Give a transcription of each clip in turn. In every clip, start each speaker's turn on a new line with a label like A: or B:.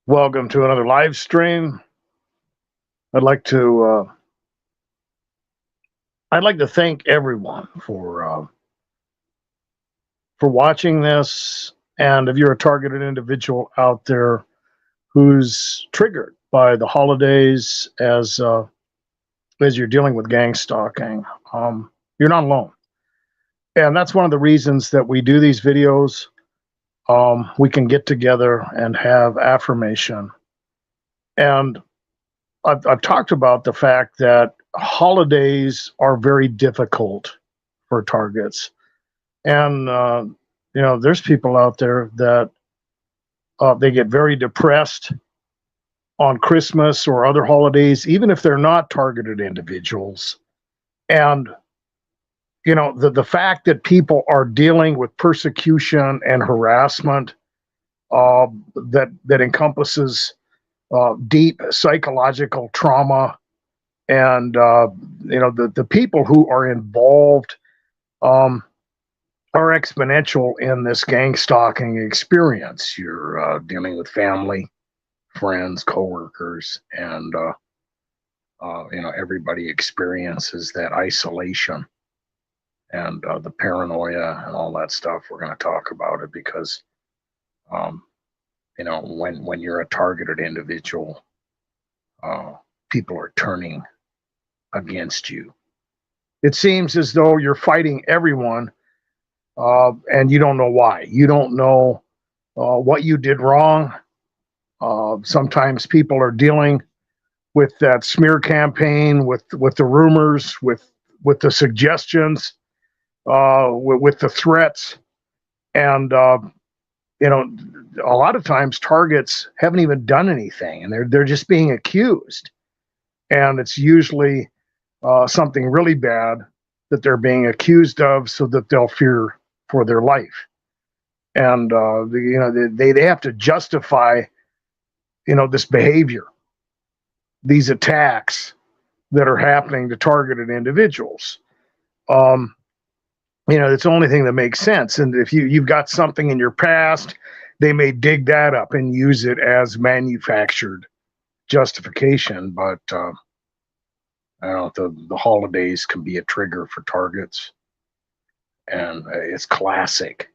A: Welcome to another live stream. I'd like to uh, I'd like to thank everyone for watching this. And if you're a targeted individual out there who's triggered by the holidays as you're dealing with gang stalking, you're not alone. And that's one of the reasons that we do these videos. We can get together and have affirmation. And I've talked about the fact that holidays are very difficult for targets. And, there's people out there that they get very depressed on Christmas or other holidays, even if they're not targeted individuals. And, the fact that people are dealing with persecution and harassment that encompasses deep psychological trauma, and the people who are involved are exponential in this gang stalking experience. You're dealing with family, friends, coworkers, and everybody experiences that isolation and the paranoia and all that stuff. We're going to talk about it because when you're a targeted individual, people are turning against you. It seems as though you're fighting everyone, and you don't know why. You don't know what you did wrong. Sometimes people are dealing with that smear campaign, with the rumors, with the suggestions, with the threats, and a lot of times targets haven't even done anything, and they're just being accused, and it's usually something really bad that they're being accused of, so that they'll fear for their life, and they have to justify this behavior, these attacks that are happening to targeted individuals. It's the only thing that makes sense. And if you've got something in your past, they may dig that up and use it as manufactured justification. But I don't know, the holidays can be a trigger for targets, and it's classic.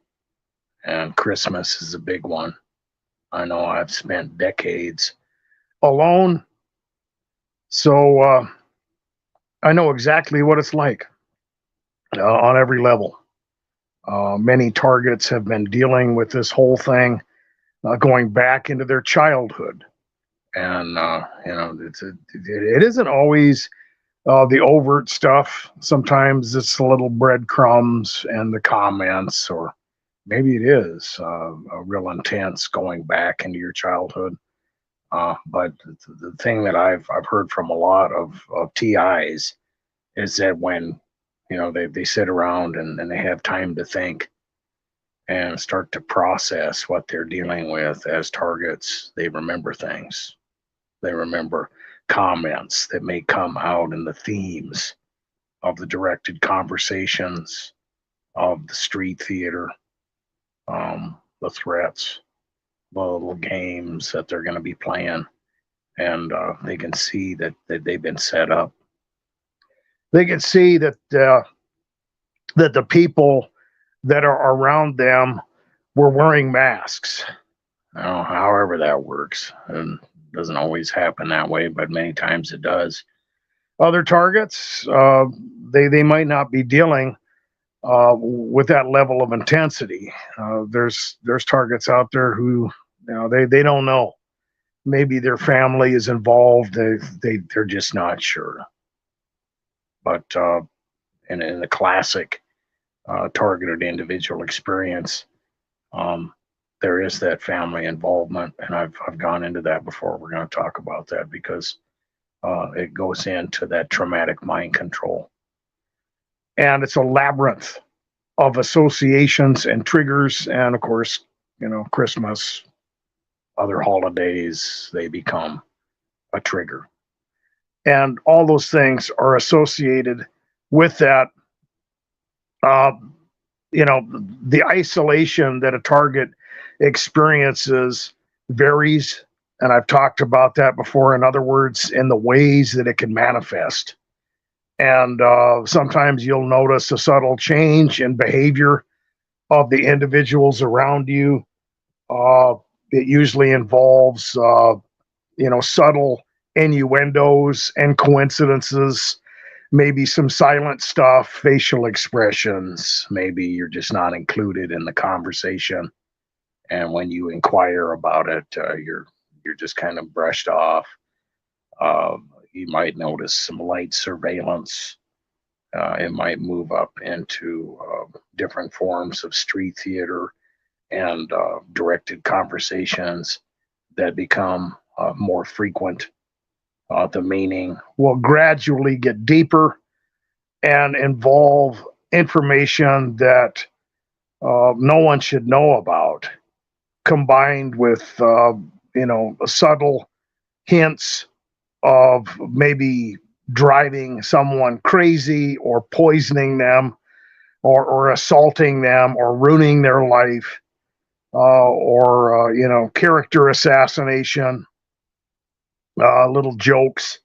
A: And Christmas is a big one. I know I've spent decades alone, so I know exactly what it's like on every level. Many targets have been dealing with this whole thing going back into their childhood, and it isn't always the overt stuff. Sometimes it's the little breadcrumbs and the comments, or maybe it is a real intense going back into your childhood. But the thing that I've heard from a lot of TIs is that when they sit around and they have time to think and start to process what they're dealing with as targets, they remember things. They remember comments that may come out in the themes of the directed conversations, of the street theater, the threats, the little games that they're going to be playing, and they can see that they've been set up. They can see that the people that are around them were wearing masks. However that works, and doesn't always happen that way, but many times it does. Other targets, they might not be dealing with that level of intensity. There's targets out there who they don't know. Maybe their family is involved. They're just not sure. But in the classic targeted individual experience, there is that family involvement, and I've gone into that before. We're going to talk about that because it goes into that traumatic mind control, and it's a labyrinth of associations and triggers, and of course, Christmas, other holidays, they become a trigger, and all those things are associated with that. The isolation that a target experiences varies And I've talked about that before. In other words, in the ways that it can manifest. And sometimes you'll notice a subtle change in behavior of the individuals around you. It usually involves, subtle innuendos and coincidences, maybe some silent stuff, facial expressions. Maybe you're just not included in the conversation, and when you inquire about it, you're just kind of brushed off. You might notice some light surveillance. It might move up into different forms of street theater and directed conversations that become more frequent. The meaning will gradually get deeper and involve information that no one should know about, combined with subtle hints of maybe driving someone crazy or poisoning them or assaulting them or ruining their life, or character assassination, little jokes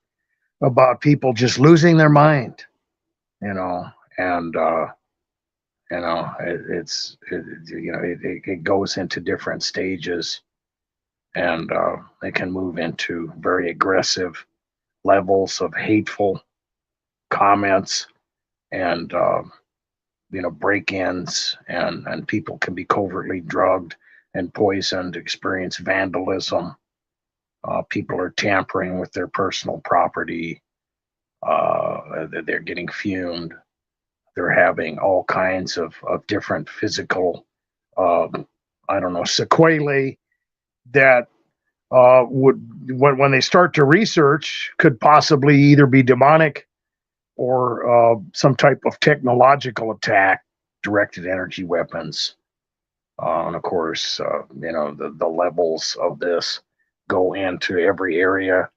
A: about people just losing their mind, and it goes into different stages, and it can move into very aggressive levels of hateful comments and break-ins, and people can be covertly drugged and poisoned, experience vandalism. People are tampering with their personal property. They're getting fumed. They're having all kinds of different physical, sequelae that when they start to research, could possibly either be demonic or some type of technological attack, directed energy weapons. And of course, the levels of this go into every area.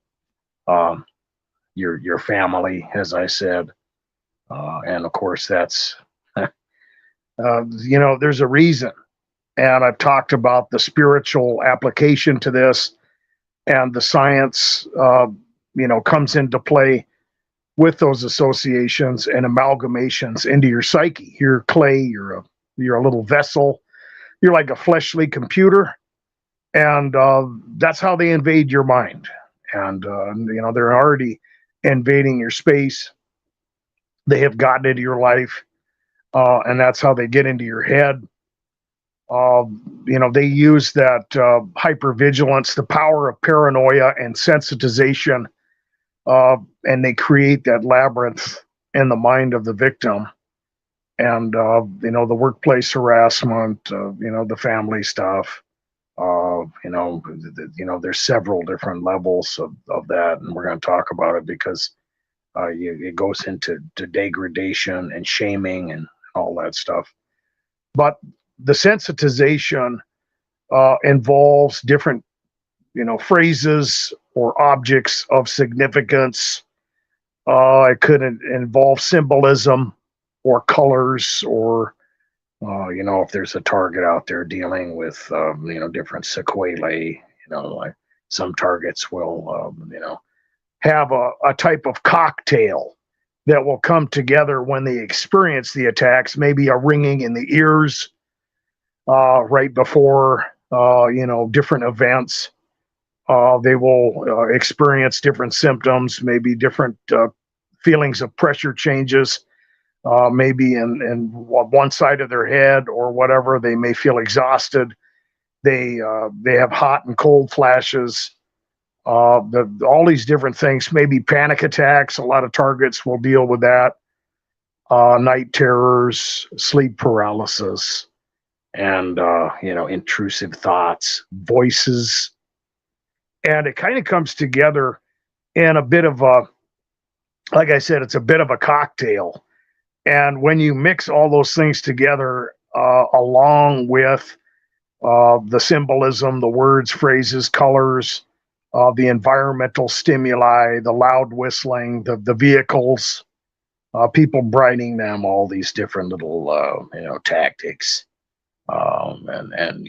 A: Your family, as I said, and of course that's there's a reason. And I've talked about the spiritual application to this, and the science, comes into play with those associations and amalgamations into your psyche. You're clay. You're a little vessel. You're like a fleshly computer, and that's how they invade your mind. And they're already invading your space. They have gotten into your life, and that's how they get into your head. They use that hypervigilance, the power of paranoia and sensitization, and they create that labyrinth in the mind of the victim. And the workplace harassment, the family stuff. There's several different levels of that, and we're going to talk about it because it goes into degradation and shaming and all that stuff. But the sensitization involves different, phrases or objects of significance. It could involve symbolism or colors, or if there's a target out there dealing with different sequelae. Like some targets will have a type of cocktail that will come together when they experience the attacks, maybe a ringing in the ears right before different events. They will experience different symptoms, maybe different feelings of pressure changes, maybe in one side of their head or whatever. They may feel exhausted. They have hot and cold flashes. All these different things, maybe panic attacks. A lot of targets will deal with that. Night terrors, sleep paralysis, and intrusive thoughts, voices. And it kind of comes together in a bit of like I said, it's a bit of a cocktail. And when you mix all those things together, along with the symbolism, the words, phrases, colors, the environmental stimuli, the loud whistling, the vehicles, people brightening them, all these different little tactics, and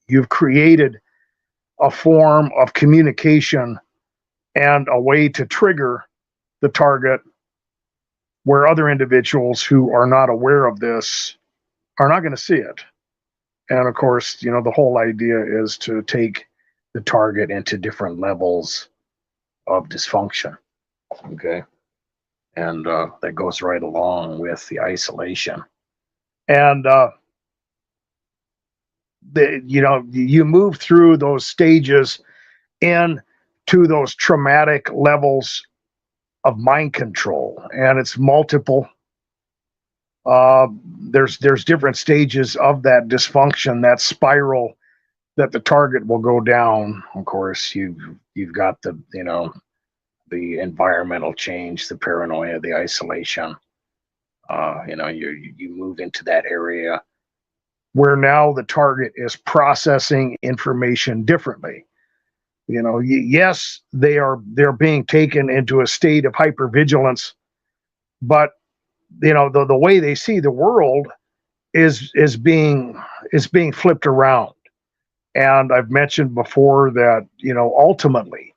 A: you've created a form of communication and a way to trigger the target where other individuals who are not aware of this are not going to see it. And of course, the whole idea is to take the target into different levels of dysfunction. Okay. And that goes right along with the isolation. And you move through those stages into those traumatic levels of mind control, and it's multiple. There's different stages of that dysfunction, that spiral that the target will go down. Of course, you've got the environmental change, the paranoia, the isolation. You move into that area where now the target is processing information differently. Yes, they're being taken into a state of hypervigilance, but the way they see the world is being flipped around. And I've mentioned before that ultimately,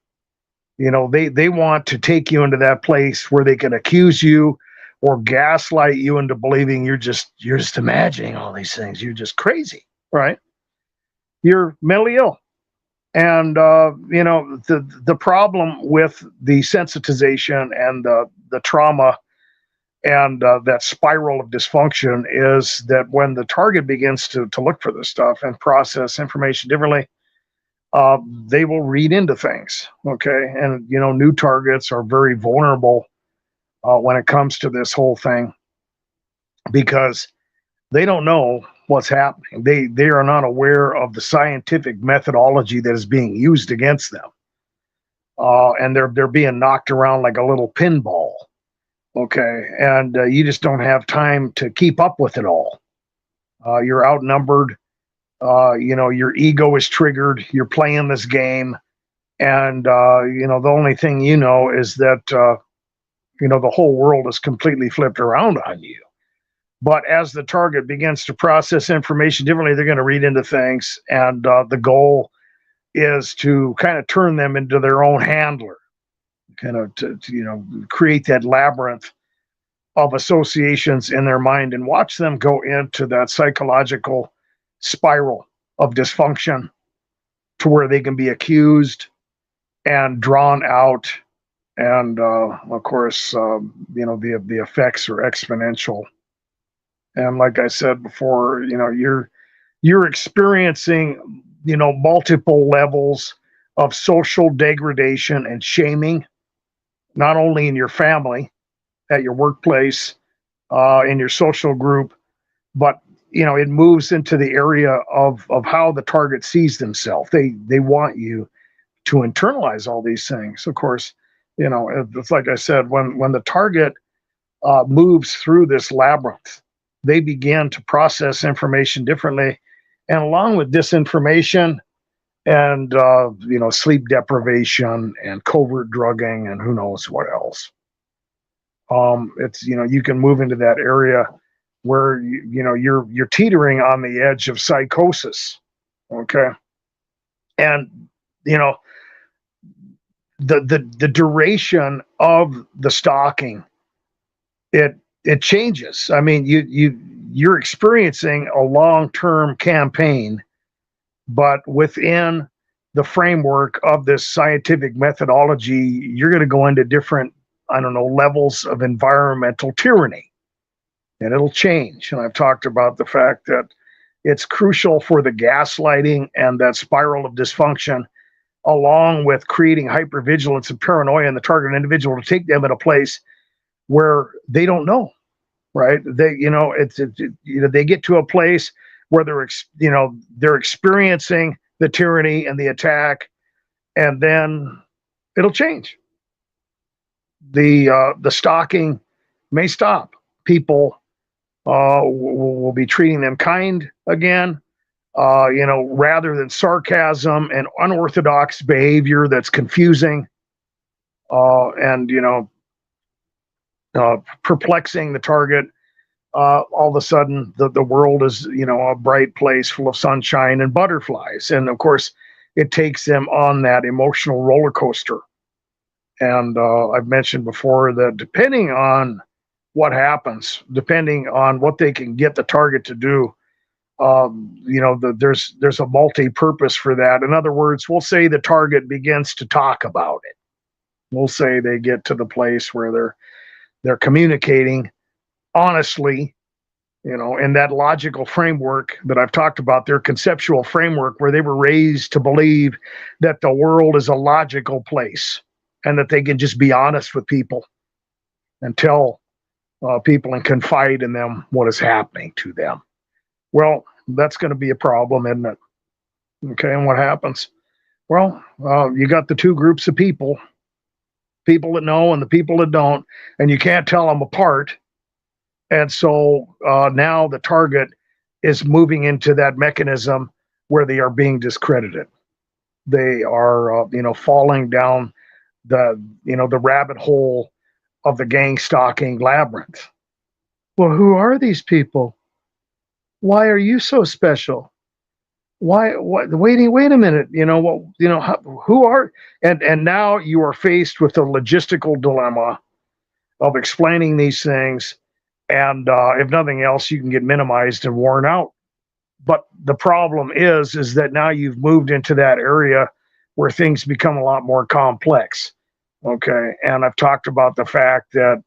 A: they want to take you into that place where they can accuse you or gaslight you into believing you're just imagining all these things. You're just crazy, right? You're mentally ill. And the problem with the sensitization and the trauma and that spiral of dysfunction is that when the target begins to look for this stuff and process information differently, they will read into things. Okay, and new targets are very vulnerable when it comes to this whole thing because they don't know what's happening. They are not aware of the scientific methodology that is being used against them, and they're being knocked around like a little pinball. Okay, and you just don't have time to keep up with it all. You're outnumbered. Your ego is triggered. You're playing this game, and the only thing is that the whole world is completely flipped around on you. But as the target begins to process information differently, they're going to read into things, and the goal is to kind of turn them into their own handler, kind of to create that labyrinth of associations in their mind and watch them go into that psychological spiral of dysfunction to where they can be accused and drawn out. And of course, the effects are exponential. And like I said before, you're experiencing, multiple levels of social degradation and shaming, not only in your family, at your workplace, in your social group, but it moves into the area of how the target sees themselves. They want you to internalize all these things. Of course, it's like I said, when the target moves through this labyrinth, they begin to process information differently, and along with disinformation and sleep deprivation and covert drugging and who knows what else. It's you can move into that area where you're teetering on the edge of psychosis. Okay, and the duration of the stalking, it changes. I mean, you're experiencing a long-term campaign, but within the framework of this scientific methodology, you're going to go into different, levels of environmental tyranny, and it'll change. And I've talked about the fact that it's crucial for the gaslighting and that spiral of dysfunction, along with creating hypervigilance and paranoia in the target individual, to take them in a place where they don't know, right? They get to a place where they're experiencing the tyranny and the attack, and then it'll change. The stalking may stop. People will be treating them kind again, rather than sarcasm and unorthodox behavior that's confusing and perplexing the target. All of a sudden, the world is a bright place full of sunshine and butterflies. And of course, it takes them on that emotional roller coaster. And I've mentioned before that depending on what happens, depending on what they can get the target to do, there's a multi-purpose for that. In other words, we'll say the target begins to talk about it. We'll say they get to the place where they're communicating honestly, in that logical framework that I've talked about, their conceptual framework where they were raised to believe that the world is a logical place and that they can just be honest with people and tell people and confide in them what is happening to them. Well, that's going to be a problem, isn't it? Okay, and what happens? Well, you got the two groups of people that know and the people that don't, and you can't tell them apart. And so now the target is moving into that mechanism where they are being discredited. They are, falling down the rabbit hole of the gang-stalking labyrinth. Well, who are these people? Why are you so special? Why? What? Wait a minute. Who are? And now you are faced with a logistical dilemma of explaining these things, and if nothing else, you can get minimized and worn out. But the problem is that now you've moved into that area where things become a lot more complex. Okay, and I've talked about the fact that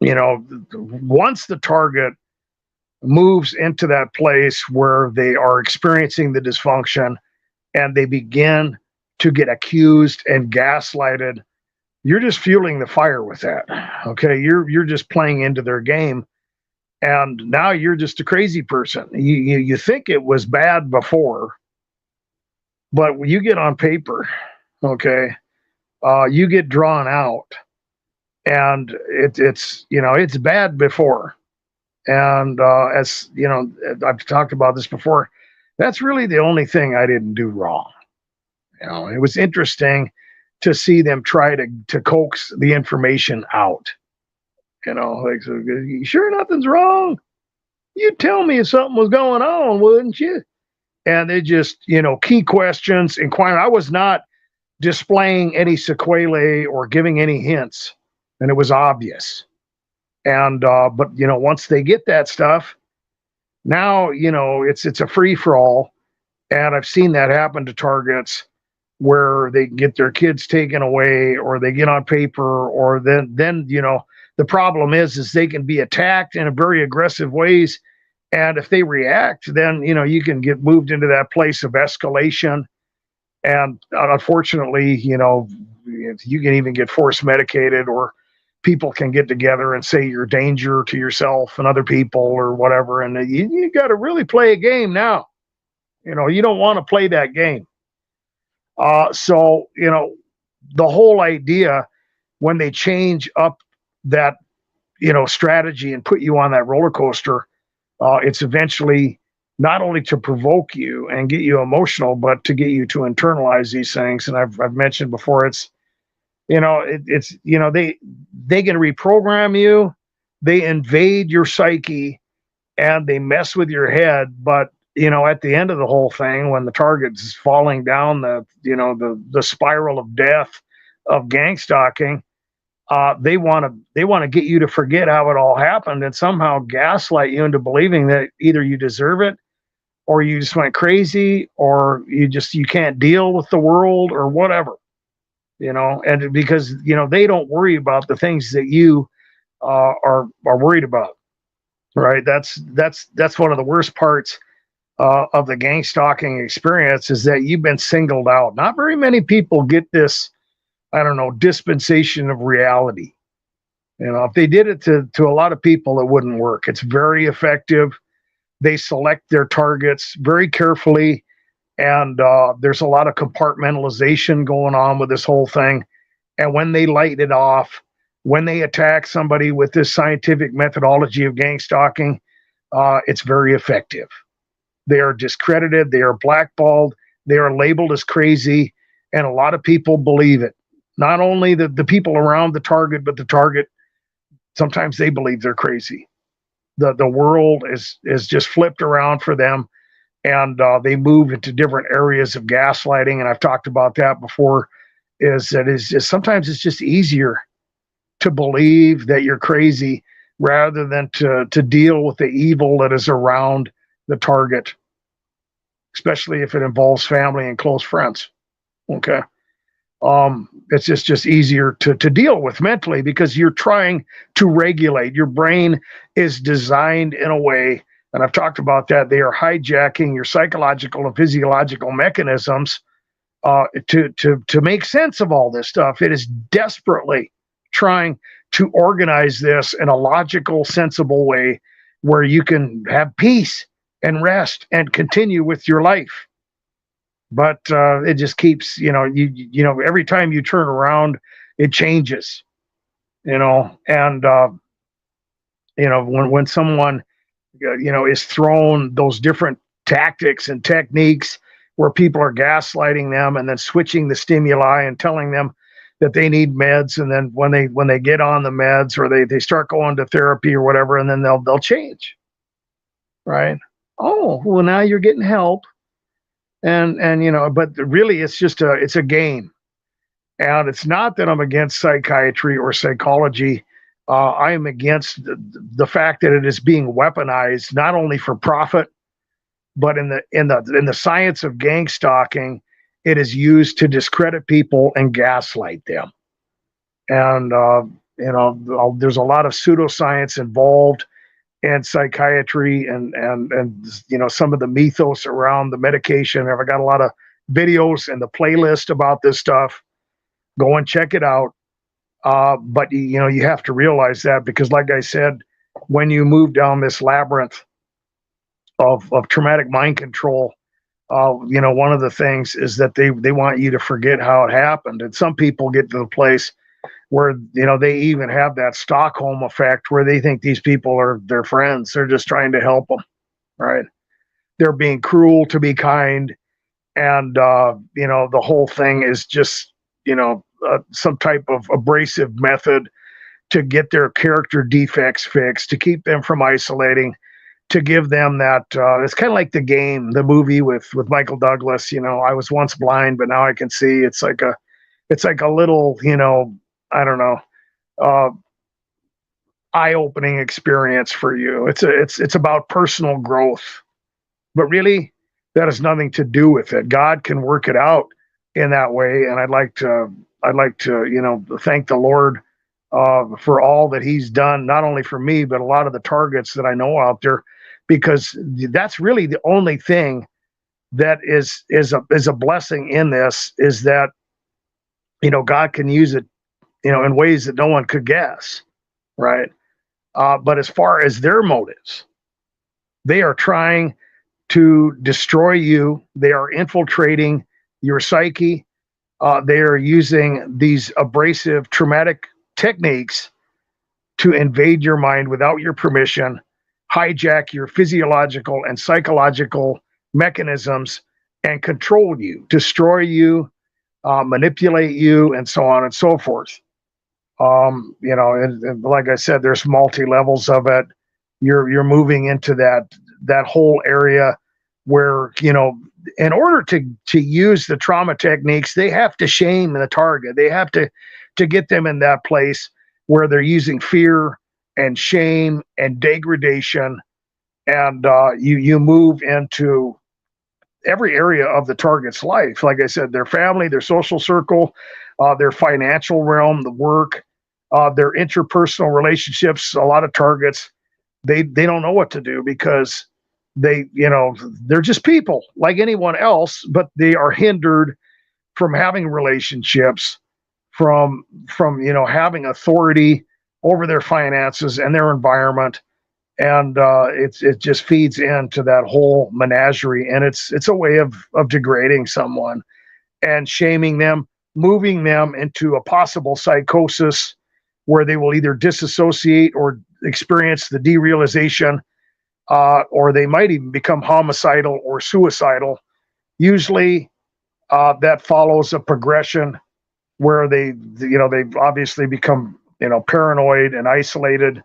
A: once the target moves into that place where they are experiencing the dysfunction and they begin to get accused and gaslighted, you're just fueling the fire with that. Okay, you're just playing into their game, and now you're just a crazy person. You think it was bad before, but when you get on paper, okay, you get drawn out, and it's bad before. And as you know, I've talked about this before. That's really the only thing I didn't do wrong. It was interesting to see them try to coax the information out. Like, so, you sure nothing's wrong? You'd tell me if something was going on, wouldn't you? And they just, key questions, inquiring. I was not displaying any sequelae or giving any hints, and it was obvious. And but once they get that stuff, now it's a free for all, and I've seen that happen to targets where they get their kids taken away, or they get on paper, or then the problem is they can be attacked in a very aggressive ways, and if they react, then you can get moved into that place of escalation, and unfortunately, you can even get force medicated, or people can get together and say you're a danger to yourself and other people or whatever. And you got to really play a game now. You don't want to play that game. So, the whole idea when they change up that, strategy and put you on that roller coaster, it's eventually not only to provoke you and get you emotional, but to get you to internalize these things. And I've mentioned before, they can reprogram you, they invade your psyche, and they mess with your head. But at the end of the whole thing, when the target's falling down the spiral of death of gang stalking, they want to get you to forget how it all happened and somehow gaslight you into believing that either you deserve it, or you just went crazy, or you can't deal with the world, or whatever. And because they don't worry about the things that you are worried about, right? That's one of the worst parts of the gang stalking experience, is that you've been singled out. Not very many people get this, dispensation of reality. If they did it to a lot of people, it wouldn't work. It's very effective. They select their targets very carefully. And there's a lot of compartmentalization going on with this whole thing. And when they light it off, when they attack somebody with this scientific methodology of gang stalking, it's very effective. They are discredited. They are blackballed. They are labeled as crazy. And a lot of people believe it. Not only the people around the target, but the target, sometimes they believe they're crazy. The world is just flipped around for them. and they move into different areas of gaslighting. And I've talked about that before. Is sometimes it's just easier to believe that you're crazy rather than to deal with the evil that is around the target, especially if it involves family and close friends. Okay. It's just easier to deal with mentally because you're trying to regulate. Your brain is designed in a way, and I've talked about that, they are hijacking your psychological and physiological mechanisms to make sense of all this stuff. It is desperately trying to organize this in a logical, sensible way where you can have peace and rest and continue with your life. But it just keeps, every time you turn around, it changes, and when someone, is thrown those different tactics and techniques where people are gaslighting them and then switching the stimuli and telling them that they need meds, and then when they get on the meds or they start going to therapy or whatever, and then they'll change, right? Oh, well, now you're getting help. And but really it's a game. And it's not that I'm against psychiatry or psychology. I am against the fact that it is being weaponized not only for profit, but in the science of gangstalking, it is used to discredit people and gaslight them. And there's a lot of pseudoscience involved and psychiatry and some of the mythos around the medication. I've got a lot of videos in the playlist about this stuff. Go and check it out. But you have to realize that, because like I said, when you move down this labyrinth of traumatic mind control, one of the things is that they want you to forget how it happened. And some people get to the place where they even have that Stockholm effect where they think these people are their friends. They're just trying to help them, right? They're being cruel to be kind, and the whole thing is just some type of abrasive method to get their character defects fixed, to keep them from isolating, to give them that. It's kind of like the movie with Michael Douglas. I was once blind, but now I can see. It's like a little I don't know, eye-opening experience for you. It's about personal growth, but really that has nothing to do with it. God can work it out in that way, and I'd like to thank the Lord for all that He's done, not only for me but a lot of the targets that I know out there, because that's really the only thing that is a blessing in this, is that God can use it in ways that no one could guess, right? But as far as their motives, they are trying to destroy you. They are infiltrating your psyche. They are using these abrasive, traumatic techniques to invade your mind without your permission, hijack your physiological and psychological mechanisms, and control you, destroy you, manipulate you, and so on and so forth. And like I said, there's multi levels of it. You're moving into that whole area where in order to use the trauma techniques, they have to shame the target. They have to get them in that place where they're using fear and shame and degradation, and you move into every area of the target's life. Like I said, their family, their social circle, their financial realm, the work, their interpersonal relationships. A lot of targets, they don't know what to do, because they're just people like anyone else, but they are hindered from having relationships, from having authority over their finances and their environment. And it just feeds into that whole menagerie, and it's a way of degrading someone and shaming them, moving them into a possible psychosis where they will either disassociate or experience the derealization, or they might even become homicidal or suicidal. Usually that follows a progression where they've obviously become paranoid and isolated.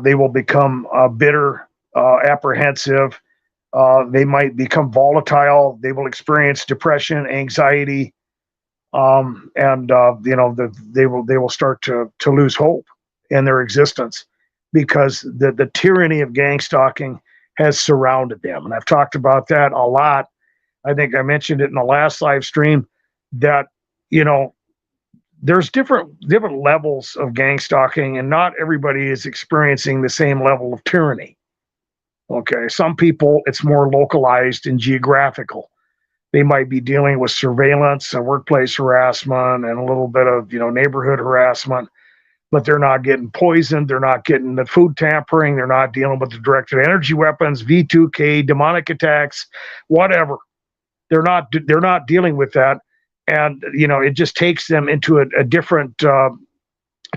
A: They will become bitter, apprehensive. They might become volatile. They will experience depression, anxiety, and they will start to lose hope in their existence because the tyranny of gang stalking has surrounded them. And I've talked about that a lot. I think I mentioned it in the last live stream that you know there's different levels of gang stalking, and not everybody is experiencing the same level of tyranny. Okay, some people it's more localized and geographical. They might be dealing with surveillance and workplace harassment and a little bit of neighborhood harassment, but they're not getting poisoned, they're not getting the food tampering, they're not dealing with the directed energy weapons, V2K, demonic attacks, whatever. They're not dealing with that, and it just takes them into a different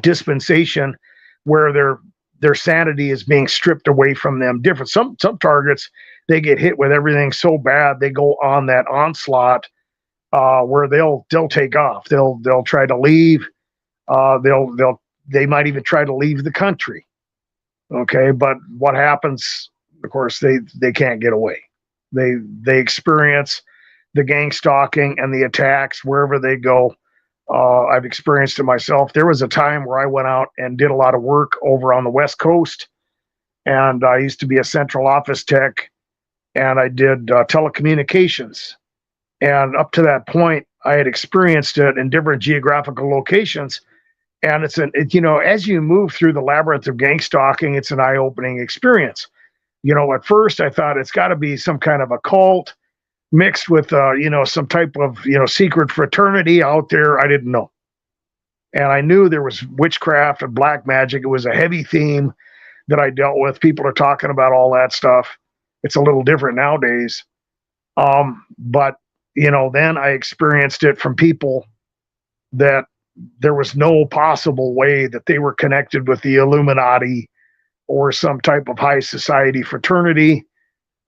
A: dispensation where their sanity is being stripped away from them. Different some targets, they get hit with everything so bad they go on that onslaught where they'll take off. They'll try to leave. They might even try to leave the country. Okay, but what happens? Of course, they can't get away. They experience the gang stalking and the attacks wherever they go. I've experienced it myself. There was a time where I went out and did a lot of work over on the West Coast, and I used to be a central office tech, and I did telecommunications. And up to that point, I had experienced it in different geographical locations. And as you move through the labyrinth of gang stalking, it's an eye-opening experience. At first I thought it's got to be some kind of a cult mixed with some type of secret fraternity out there. I didn't know, and I knew there was witchcraft and black magic. It was a heavy theme that I dealt with. People are talking about all that stuff. It's a little different nowadays, but then I experienced it from people that there was no possible way that they were connected with the Illuminati or some type of high society fraternity.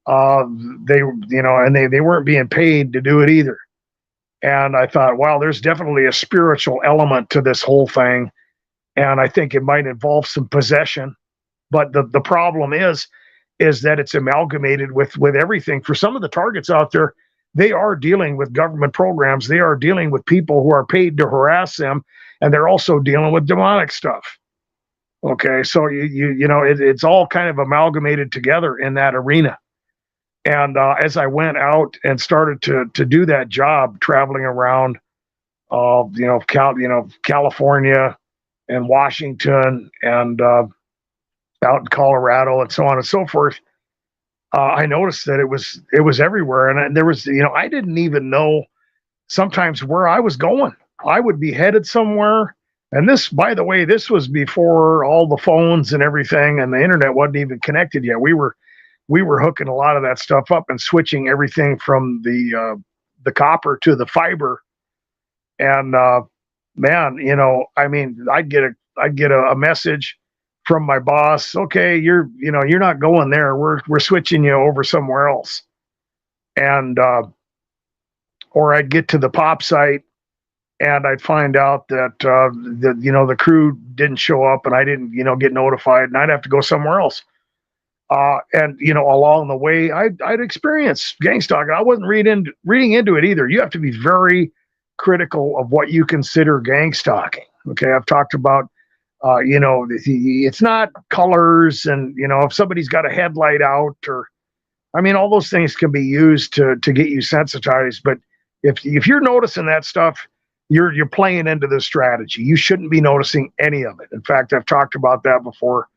A: They weren't being paid to do it either. And I thought, wow, there's definitely a spiritual element to this whole thing. And I think it might involve some possession. But the problem is that it's amalgamated with everything. For some of the targets out there, they are dealing with government programs. They are dealing with people who are paid to harass them. And they're also dealing with demonic stuff. Okay, so it's all kind of amalgamated together in that arena. And as I went out and started to do that job, traveling around, California and Washington and out in Colorado and so on and so forth, I noticed that it was everywhere, and there was I didn't even know sometimes where I was going. I would be headed somewhere, and this, by the way, this was before all the phones and everything, and the internet wasn't even connected yet. We were hooking a lot of that stuff up and switching everything from the copper to the fiber. And man, I'd get a message from my boss. Okay, you're not going there. We're switching you over somewhere else. And or I'd get to the pop site and I'd find out that the crew didn't show up and I didn't get notified, and I'd have to go somewhere else. And along the way, I'd experienced gang stalking. I wasn't reading into it either. You have to be very critical of what you consider gang stalking. Okay, I've talked about, it's not colors, and if somebody's got a headlight out, or all those things can be used to get you sensitized. But if you're noticing that stuff, you're playing into the strategy. You shouldn't be noticing any of it. In fact, I've talked about that before,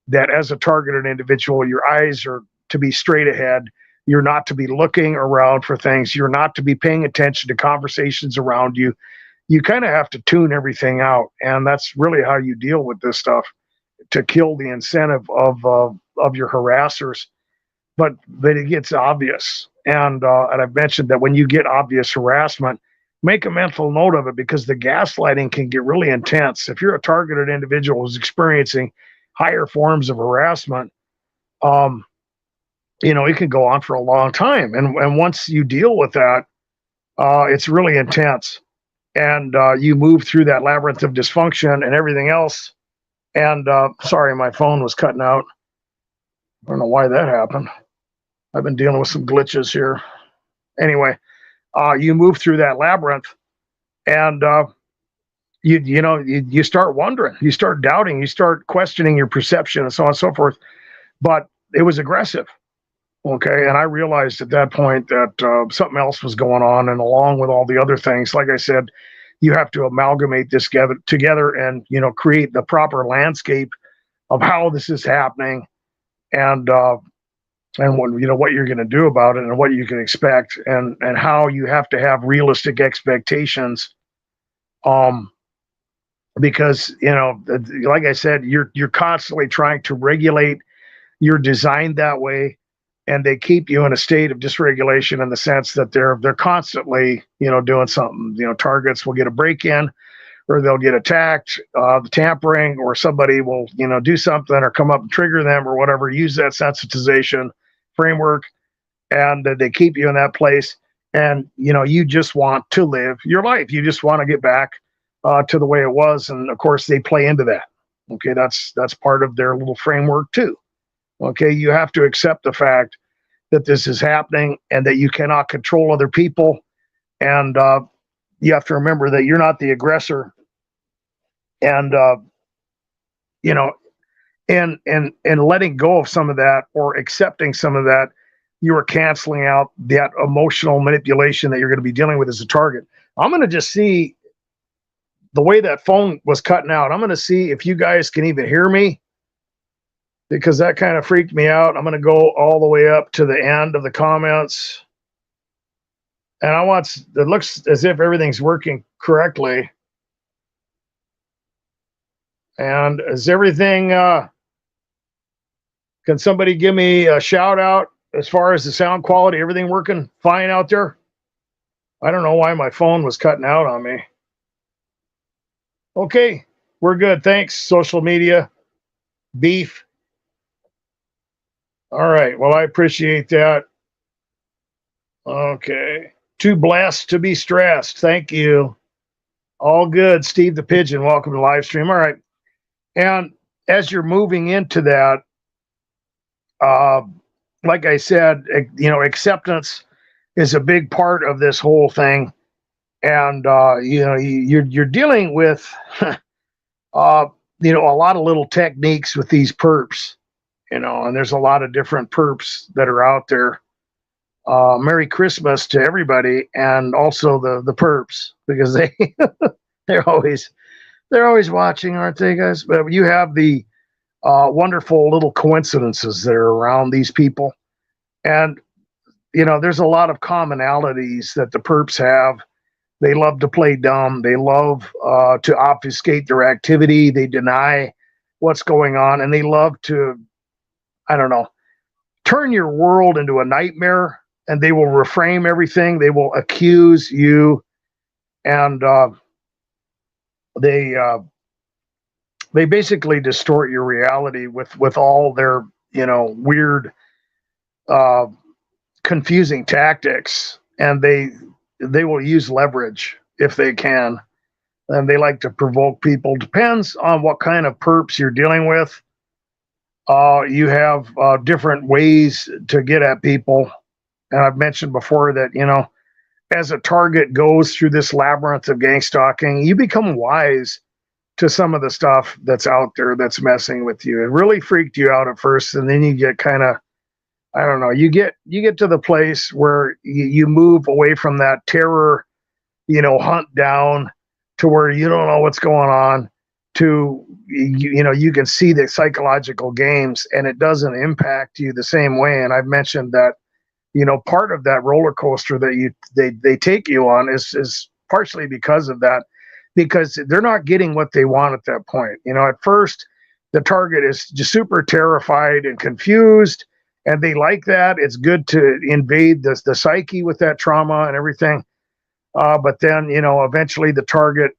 A: that as a targeted individual, your eyes are to be straight ahead. You're not to be looking around for things. You're not to be paying attention to conversations around you. You kind of have to tune everything out. And that's really how you deal with this stuff, to kill the incentive of your harassers. But it gets obvious. And I've mentioned that when you get obvious harassment, make a mental note of it, because the gaslighting can get really intense. If you're a targeted individual who's experiencing higher forms of harassment, it can go on for a long time. And once you deal with that, it's really intense. And you move through that labyrinth of dysfunction and everything else. And sorry, my phone was cutting out. I don't know why that happened. I've been dealing with some glitches here. Anyway, you move through that labyrinth, and you start wondering, you start doubting, you start questioning your perception, and so on and so forth. But it was aggressive. Okay, and I realized at that point that something else was going on, and along with all the other things, like I said, you have to amalgamate this together and create the proper landscape of how this is happening, and what you're going to do about it, and what you can expect, and how you have to have realistic expectations, because like I said, you're constantly trying to regulate. You're designed that way, and they keep you in a state of dysregulation in the sense that they're constantly doing something. Targets will get a break in, or they'll get attacked, the tampering, or somebody will do something or come up and trigger them or whatever. Use that sensitization framework, and they keep you in that place. And you just want to live your life. You just want to get back to the way it was, and of course they play into that. Okay, that's part of their little framework too. Okay, you have to accept the fact that this is happening and that you cannot control other people, and you have to remember that you're not the aggressor. And and letting go of some of that, or accepting some of that, you are canceling out that emotional manipulation that you're going to be dealing with as a target. I'm going to just see the way that phone was cutting out. I'm going to see if you guys can even hear me, because that kind of freaked me out. I'm going to go all the way up to the end of the comments. And it looks as if everything's working correctly. And is everything, can somebody give me a shout out as far as the sound quality? Everything working fine out there? I don't know why my phone was cutting out on me. Okay, we're good. Thanks, social media beef. All right, well, I appreciate that. Okay, too blessed to be stressed. Thank you. All good. Steve the Pigeon, welcome to the live stream. All right, and as you're moving into that, like I said, acceptance is a big part of this whole thing. And you're dealing with a lot of little techniques with these perps, and there's a lot of different perps that are out there. Merry Christmas to everybody, and also the perps, because they're always watching, aren't they, guys? But you have the wonderful little coincidences that are around these people, and there's a lot of commonalities that the perps have. They love to play dumb. They love to obfuscate their activity. They deny what's going on, and they love to, turn your world into a nightmare, and they will reframe everything. They will accuse you, and they basically distort your reality with all their weird, confusing tactics, and they will use leverage if they can, and they like to provoke people. Depends on what kind of perps you're dealing with. You have different ways to get at people, and I've mentioned before that as a target goes through this labyrinth of gangstalking, you become wise to some of the stuff that's out there that's messing with you. It really freaked you out at first, and then you get kind of, you get to the place where you move away from that terror, hunt down, to where you don't know what's going on, to, you can see the psychological games, and it doesn't impact you the same way. And I've mentioned that, part of that roller coaster that they take you on is partially because of that, because they're not getting what they want at that point. At first, the target is just super terrified and confused, and they like that. It's good to invade the psyche with that trauma and everything. But then, eventually the target,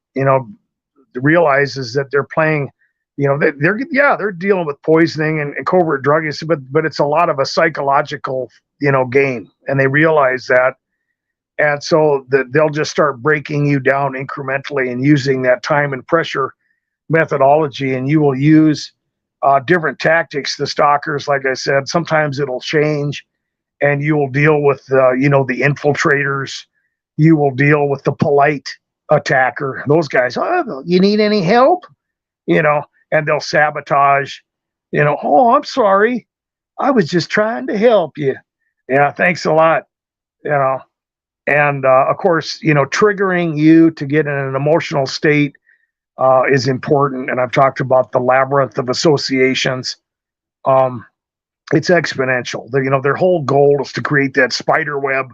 A: realizes that they're playing, they're dealing with poisoning and covert drug use, but it's a lot of a psychological, game, and they realize that. And so they'll just start breaking you down incrementally and using that time and pressure methodology, and you will use different tactics. The stalkers, like I said, sometimes it'll change, and you will deal with the infiltrators. You will deal with the polite attacker. Those guys, oh, you need any help? And they'll sabotage. Oh, I'm sorry, I was just trying to help you. Yeah, thanks a lot. you know and of course, triggering you to get in an emotional state is important. And I've talked about the labyrinth of associations. um, it's exponential. Their whole goal is to create that spider web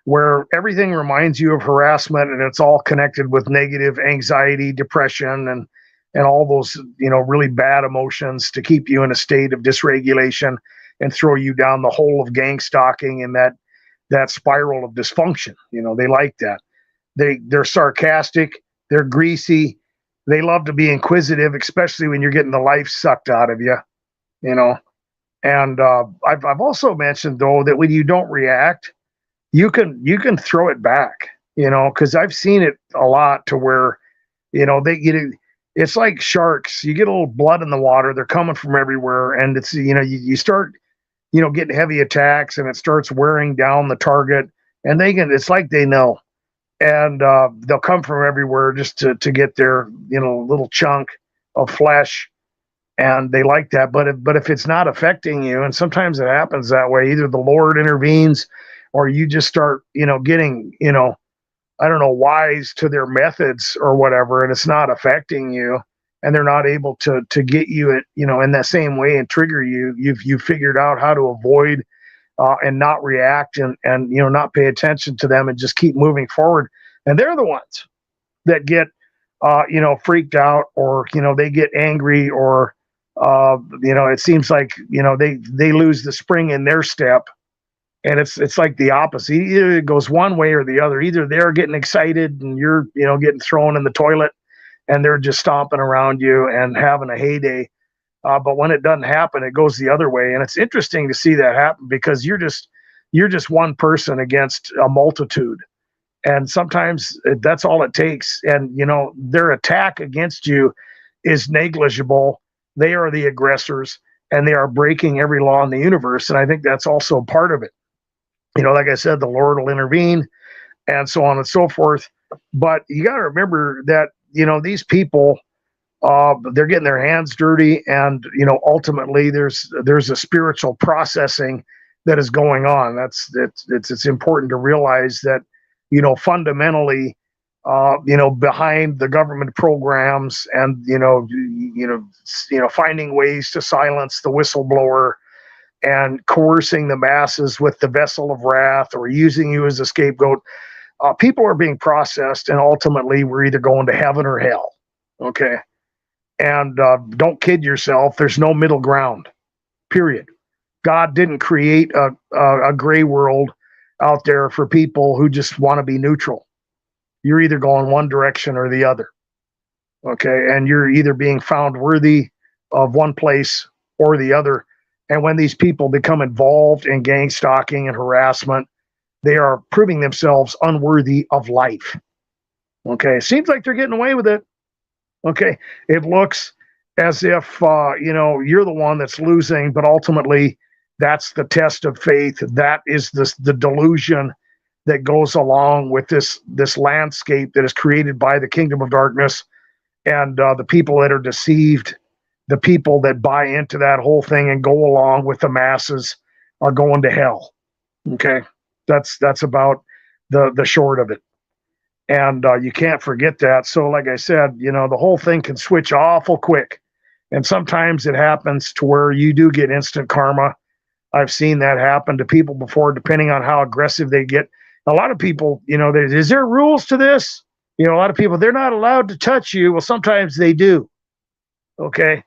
A: where everything reminds you of harassment, and it's all connected with negative anxiety, depression, and all those really bad emotions to keep you in a state of dysregulation and throw you down the hole of gangstalking and that spiral of dysfunction. They like that. They're sarcastic, they're greasy, they love to be inquisitive, especially when you're getting the life sucked out of you. You know, and I've also mentioned though that when you don't react, you can throw it back. Because I've seen it a lot to where they get it. It's like sharks. You get a little blood in the water. They're coming from everywhere, and it's you start getting heavy attacks, and it starts wearing down the target, and it's like they know, and they'll come from everywhere just to get their little chunk of flesh, and they like that. But if it's not affecting you, and sometimes it happens that way, either the Lord intervenes, or you just start getting I don't know, wise to their methods or whatever, and it's not affecting you, and they're not able to get you in that same way and trigger you. You've figured out how to avoid and not react, and not pay attention to them and just keep moving forward. And they're the ones that get freaked out, or they get angry, or it seems like they lose the spring in their step. And it's like the opposite. Either it goes one way or the other. Either they're getting excited and you're getting thrown in the toilet, and they're just stomping around you and having a heyday. But when it doesn't happen, it goes the other way. And it's interesting to see that happen, because you're just one person against a multitude. And sometimes that's all it takes. And their attack against you is negligible. They are the aggressors, and they are breaking every law in the universe. And I think that's also part of it. Like I said, the Lord will intervene, and so on and so forth. But you got to remember that these people, they're getting their hands dirty, and ultimately there's a spiritual processing that is going on. It's important to realize that fundamentally, behind the government programs and finding ways to silence the whistleblower and coercing the masses with the vessel of wrath, or using you as a scapegoat, people are being processed, and ultimately we're either going to heaven or hell. Okay. And don't kid yourself. There's no middle ground, period. God didn't create a gray world out there for people who just want to be neutral. You're either going one direction or the other. Okay. And you're either being found worthy of one place or the other. And when these people become involved in gang stalking and harassment, they are proving themselves unworthy of life. Okay. Seems like they're getting away with it. Okay. It looks as if, you're the one that's losing, but ultimately that's the test of faith. That is the delusion that goes along with this landscape that is created by the kingdom of darkness, and the people that are deceived. The people that buy into that whole thing and go along with the masses are going to hell. Okay. That's about the short of it. And you can't forget that. So like I said, the whole thing can switch awful quick. And sometimes it happens to where you do get instant karma. I've seen that happen to people before, depending on how aggressive they get. A lot of people, is there rules to this? A lot of people, they're not allowed to touch you. Well, sometimes they do. Okay.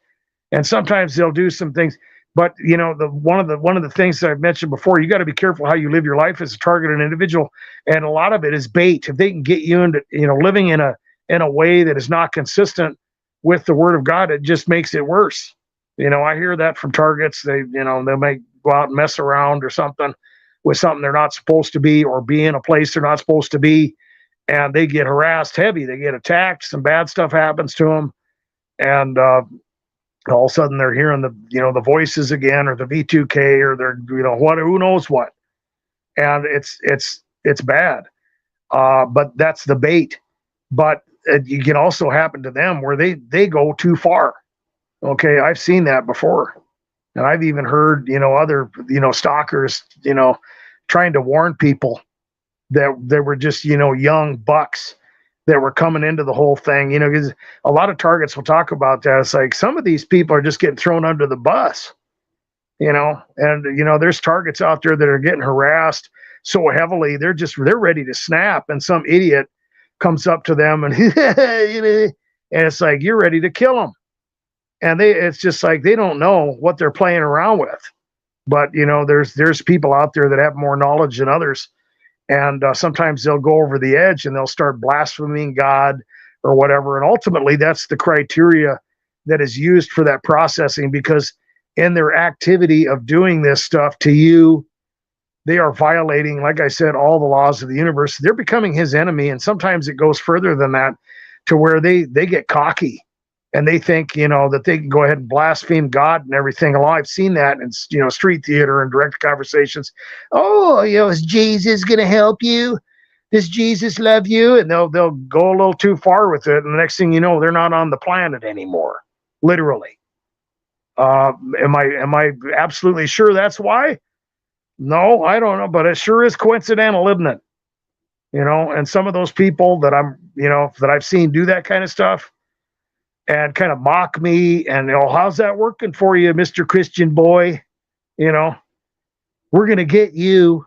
A: And sometimes they'll do some things, but one of the things that I've mentioned before, you got to be careful how you live your life as a targeted individual, and a lot of it is bait. If they can get you into living in a way that is not consistent with the Word of God, it just makes it worse. I hear that from targets. They may go out and mess around or something with something they're not supposed to be, or be in a place they're not supposed to be, and they get harassed heavy. They get attacked. Some bad stuff happens to them, and all of a sudden they're hearing the voices again, or the V2K, or they're who knows what. and it's bad. But that's the bait. But it can also happen to them where they go too far. Okay, I've seen that before, and I've even heard other stalkers trying to warn people that they were just young bucks that were coming into the whole thing. Because a lot of targets will talk about that. It's like some of these people are just getting thrown under the bus. And there's targets out there that are getting harassed so heavily they're ready to snap, and some idiot comes up to them and and it's like you're ready to kill them, and it's just like they don't know what they're playing around with. But there's people out there that have more knowledge than others, and sometimes they'll go over the edge and they'll start blaspheming God or whatever, and ultimately that's the criteria that is used for that processing, because in their activity of doing this stuff to you, they are violating, like I said, all the laws of the universe. They're becoming his enemy, and sometimes it goes further than that, to where they get cocky and they think that they can go ahead and blaspheme God and everything. Well, I've seen that in street theater and direct conversations. Oh, is Jesus going to help you? Does Jesus love you? And they'll go a little too far with it, and the next thing you know, they're not on the planet anymore, literally. Am I absolutely sure that's why? No, I don't know, but it sure is coincidental, isn't it? And some of those people that that I've seen do that kind of stuff and kind of mock me and, how's that working for you, Mr. Christian boy? We're going to get you.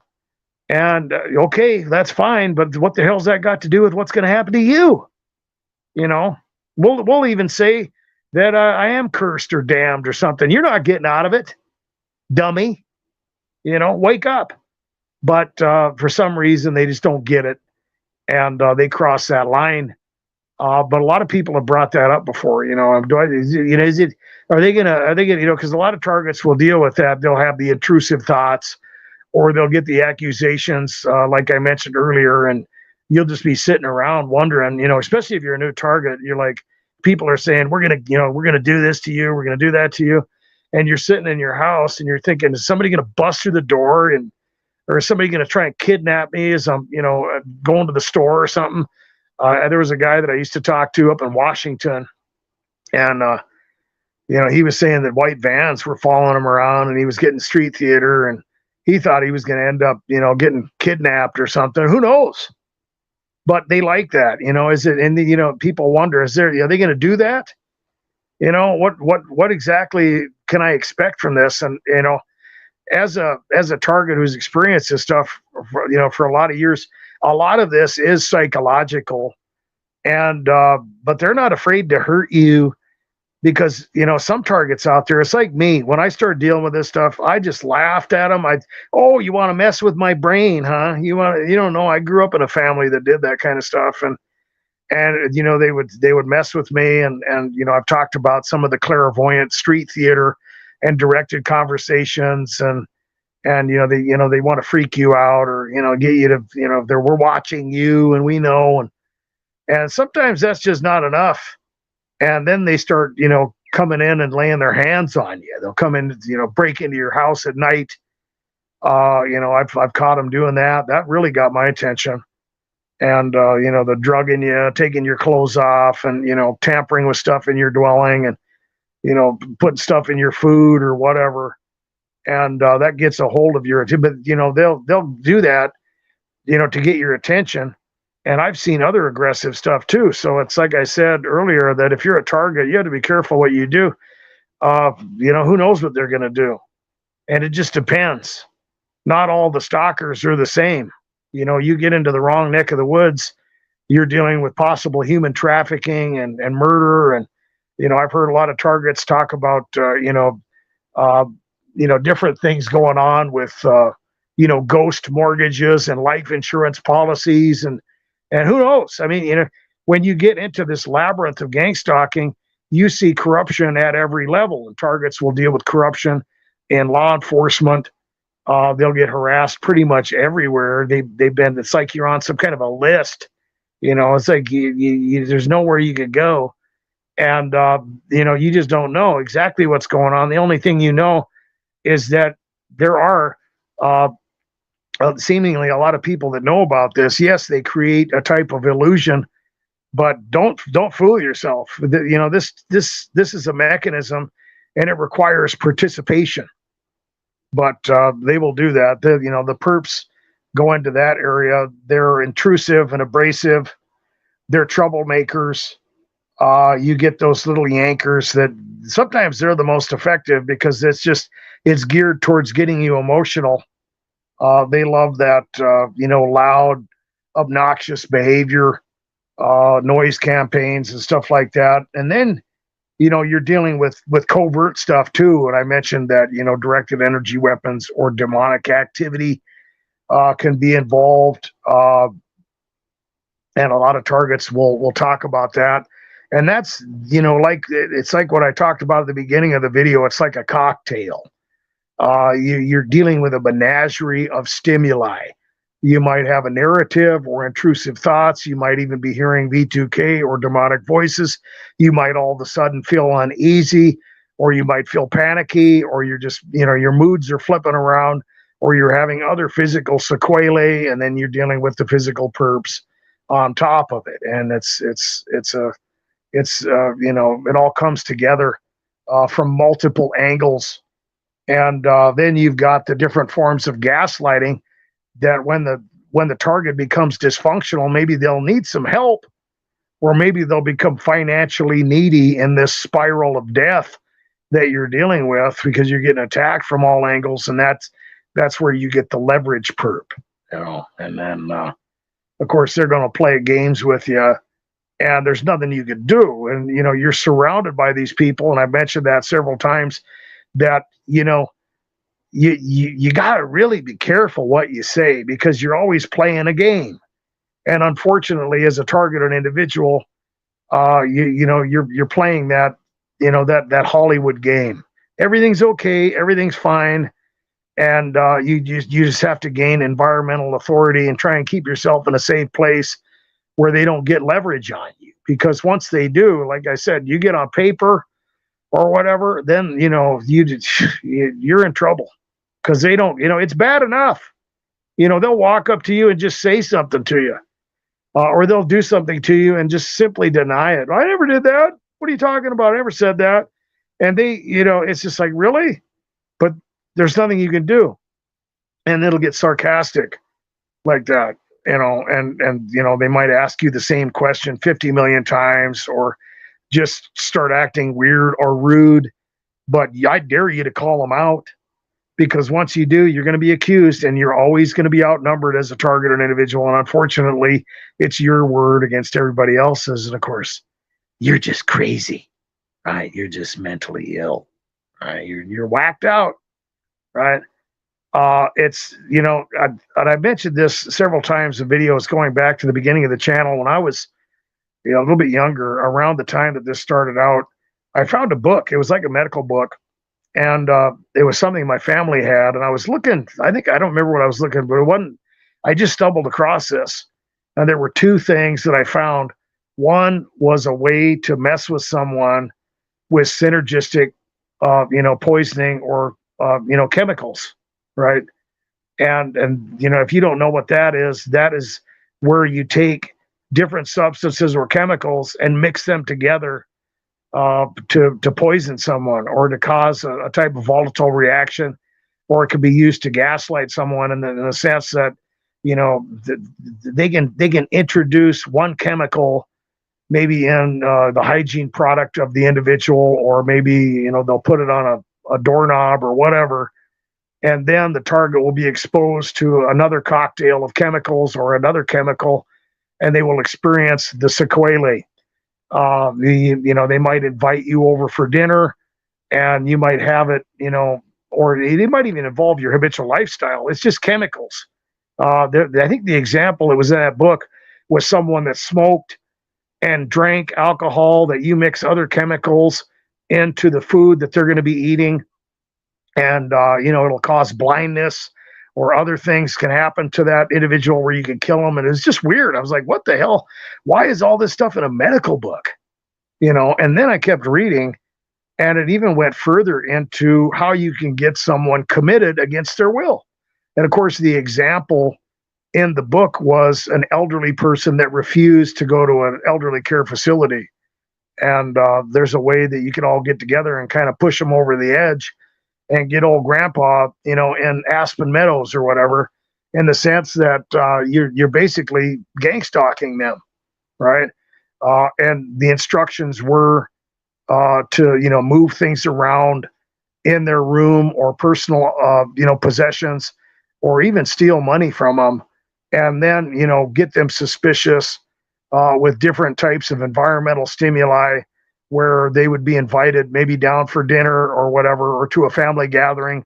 A: And okay, that's fine. But what the hell's that got to do with what's going to happen to you? We'll even say that I am cursed or damned or something. You're not getting out of it, dummy. Wake up. But for some reason, they just don't get it, and they cross that line. But a lot of people have brought that up before. Are they gonna? Because a lot of targets will deal with that. They'll have the intrusive thoughts, or they'll get the accusations, like I mentioned earlier, and you'll just be sitting around wondering. Especially if you're a new target, you're like, people are saying, we're gonna do this to you, we're gonna do that to you, and you're sitting in your house and you're thinking, is somebody gonna bust through the door, or is somebody gonna try and kidnap me as I'm going to the store or something? There was a guy that I used to talk to up in Washington, and he was saying that white vans were following him around, and he was getting street theater, and he thought he was going to end up getting kidnapped or something. Who knows? But they like that, is it? And people wonder, are they going to do that? What exactly can I expect from this? And as a target who's experienced this stuff for a lot of years, a lot of this is psychological, and but they're not afraid to hurt you, because some targets out there, it's like me. When I started dealing with this stuff, I just laughed at them. You want to mess with my brain, huh? You don't know, I grew up in a family that did that kind of stuff, and they would mess with me, and I've talked about some of the clairvoyant street theater and directed conversations, and they want to freak you out, or get you to we're watching you and we know, and sometimes that's just not enough. And then they start, coming in and laying their hands on you. They'll come in, break into your house at night. I've caught them doing that. That really got my attention. And, the drugging you, taking your clothes off, and, tampering with stuff in your dwelling, and, putting stuff in your food or whatever. And that gets a hold of your, but, they'll do that, to get your attention. And I've seen other aggressive stuff too. So it's like I said earlier, that if you're a target, you have to be careful what you do. Who knows what they're going to do? And it just depends. Not all the stalkers are the same. You get into the wrong neck of the woods, you're dealing with possible human trafficking and murder. And, I've heard a lot of targets talk about, different things going on with, ghost mortgages and life insurance policies, and who knows? I mean, when you get into this labyrinth of gangstalking, you see corruption at every level, and targets will deal with corruption in law enforcement. They'll get harassed pretty much everywhere. It's like you're on some kind of a list. It's like there's nowhere you could go, and you just don't know exactly what's going on. The only thing you know is that there are seemingly a lot of people that know about this, yes, they create a type of illusion, but don't fool yourself. This is a mechanism, and it requires participation. But they will do that. The perps go into that area. They're intrusive and abrasive. They're troublemakers. You get those little yankers that sometimes they're the most effective because it's geared towards getting you emotional. They love that, loud, obnoxious behavior, noise campaigns and stuff like that. And then, you're dealing with covert stuff too. And I mentioned that, directed energy weapons or demonic activity can be involved. And a lot of targets will talk about that. And that's, it's like what I talked about at the beginning of the video. It's like a cocktail. You're dealing with a menagerie of stimuli. You might have a narrative or intrusive thoughts. You might even be hearing V2K or demonic voices. You might all of a sudden feel uneasy, or you might feel panicky, or you're just, your moods are flipping around, or you're having other physical sequelae, and then you're dealing with the physical perps on top of it. And it all comes together from multiple angles. And then you've got the different forms of gaslighting that when the target becomes dysfunctional, maybe they'll need some help, or maybe they'll become financially needy in this spiral of death that you're dealing with because you're getting attacked from all angles. And that's where you get the leverage perp, and then, of course, they're going to play games with you, and there's nothing you can do. And, you're surrounded by these people. And I've mentioned that several times that, you got to really be careful what you say, because you're always playing a game. And unfortunately, as a targeted individual, you're playing that, that Hollywood game. Everything's okay. Everything's fine. And you just have to gain environmental authority and try and keep yourself in a safe place where they don't get leverage on you. Because once they do, like I said, you get on paper or whatever, then, you're in trouble, because they don't, it's bad enough. They'll walk up to you and just say something to you, or they'll do something to you and just simply deny it. I never did that. What are you talking about? I never said that. And they, it's just like, really? But there's nothing you can do. And it'll get sarcastic like that, and they might ask you the same question 50 million times, or just start acting weird or rude. But I dare you to call them out, because once you do, you're going to be accused, and you're always going to be outnumbered as a targeted individual. And unfortunately, it's your word against everybody else's. And of course, you're just crazy, right? You're just mentally ill, right? You're whacked out, right? It's, I mentioned this several times in videos going back to the beginning of the channel when I was, a little bit younger. Around the time that this started out, I found a book. It was like a medical book, and it was something my family had. And I was looking. I don't remember what I was looking, but it wasn't. I just stumbled across this, and there were two things that I found. One was a way to mess with someone with synergistic, poisoning or chemicals, right? And if you don't know what that is where you take different substances or chemicals and mix them together to poison someone, or to cause a type of volatile reaction, or it could be used to gaslight someone in the sense that they can introduce one chemical maybe in the hygiene product of the individual, or maybe they'll put it on a doorknob or whatever, and then the target will be exposed to another cocktail of chemicals or another chemical, and they will experience the sequelae. They might invite you over for dinner, and you might have it, or they might even involve your habitual lifestyle. It's just chemicals. I think the example that was in that book was someone that smoked and drank alcohol, that you mix other chemicals into the food that they're going to be eating. And, it'll cause blindness, or other things can happen to that individual where you can kill them. And it's just weird. I was like, what the hell? Why is all this stuff in a medical book? And then I kept reading, and it even went further into how you can get someone committed against their will. And of course, the example in the book was an elderly person that refused to go to an elderly care facility. And there's a way that you can all get together and kind of push them over the edge and get old grandpa, in Aspen Meadows or whatever, in the sense that you're basically gangstalking them, right? And the instructions were to move things around in their room or personal possessions, or even steal money from them, and then get them suspicious with different types of environmental stimuli, where they would be invited maybe down for dinner or whatever, or to a family gathering,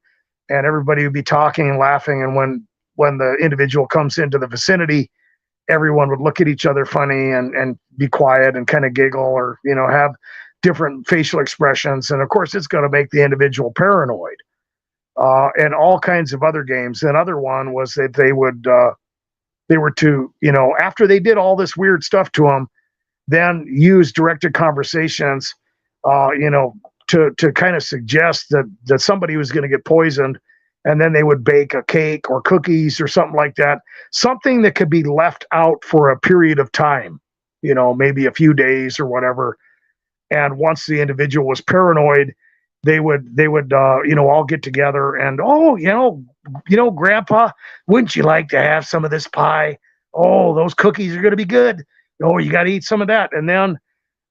A: and everybody would be talking and laughing, and when the individual comes into the vicinity, everyone would look at each other funny and be quiet and kind of giggle, or have different facial expressions. And of course, it's going to make the individual paranoid, and all kinds of other games. Another one was that they were to, after they did all this weird stuff to them, then use directed conversations, to kind of suggest that somebody was going to get poisoned, and then they would bake a cake or cookies or something like that, something that could be left out for a period of time, maybe a few days or whatever. And once the individual was paranoid, they would all get together and, Grandpa, wouldn't you like to have some of this pie? Oh, those cookies are going to be good. Oh, you got to eat some of that. And then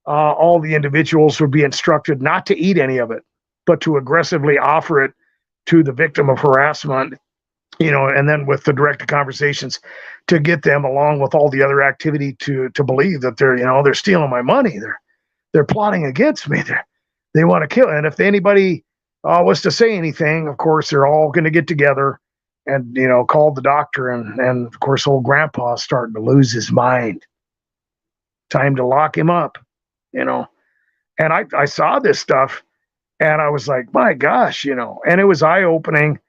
A: all the individuals would be instructed not to eat any of it, but to aggressively offer it to the victim of harassment, and then with the directed conversations to get them, along with all the other activity, to believe that they're stealing my money. They're plotting against me. They want to kill. And if anybody was to say anything, of course, they're all going to get together and, call the doctor. And of course, old grandpa's starting to lose his mind. Time to lock him up, And I saw this stuff, and I was like, my gosh, and it was eye opening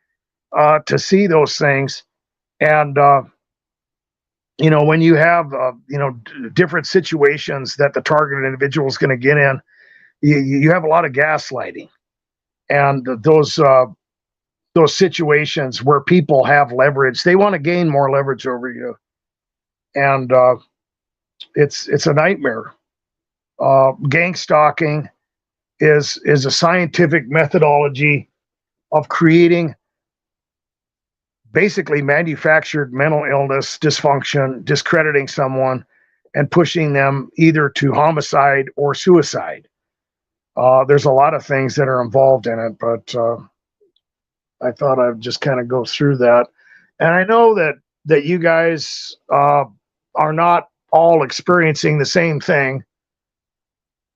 A: to see those things. And, when you have, different situations that the targeted individual is going to get in, you have a lot of gaslighting, and those situations where people have leverage, they want to gain more leverage over you. And it's a nightmare. Gangstalking is a scientific methodology of creating basically manufactured mental illness, dysfunction, discrediting someone, and pushing them either to homicide or suicide. There's a lot of things that are involved in it, but I thought I'd just kind of go through that. And I know that you guys are not all experiencing the same thing,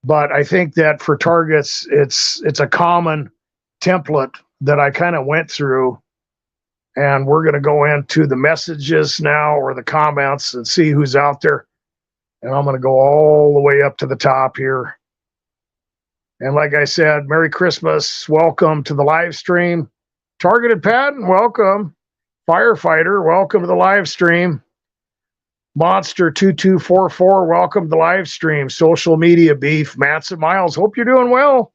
A: but I think that for targets, it's a common template that I kind of went through. And we're going to go into the messages now, or the comments, and see who's out there. And I'm going to go all the way up to the top here. And like I said, Merry Christmas. Welcome to the live stream. Targeted Patton, welcome. Firefighter, welcome to the live stream. Monster2244, welcome to the live stream. Social Media Beef, Matson Miles, hope you're doing well.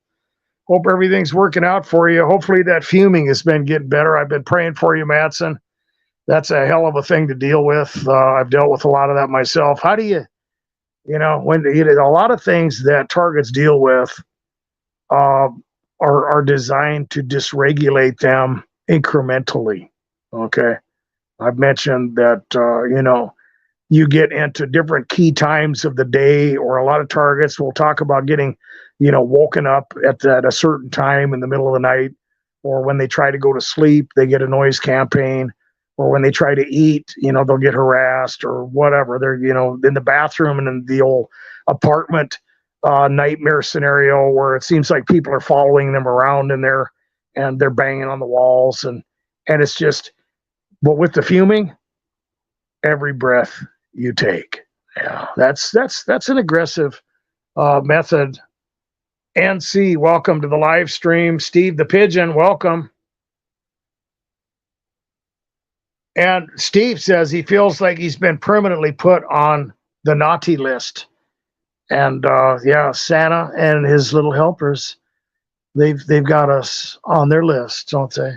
A: Hope everything's working out for you. Hopefully that fuming has been getting better. I've been praying for you, Matson. That's a hell of a thing to deal with. I've dealt with a lot of that myself. How do you, when a lot of things that targets deal with are designed to dysregulate them incrementally. Okay. I've mentioned that, you get into different key times of the day, or a lot of targets will talk about getting, woken up at a certain time in the middle of the night, or when they try to go to sleep, they get a noise campaign, or when they try to eat, they'll get harassed or whatever. They're, in the bathroom and in the old apartment nightmare scenario where it seems like people are following them around in there and they're banging on the walls, and it's just, but with the fuming, every breath you take. Yeah, that's an aggressive method. NC, welcome to the live stream. Steve the Pigeon, welcome. And Steve says he feels like he's been permanently put on the naughty list. And Santa and his little helpers, they've got us on their list, don't they?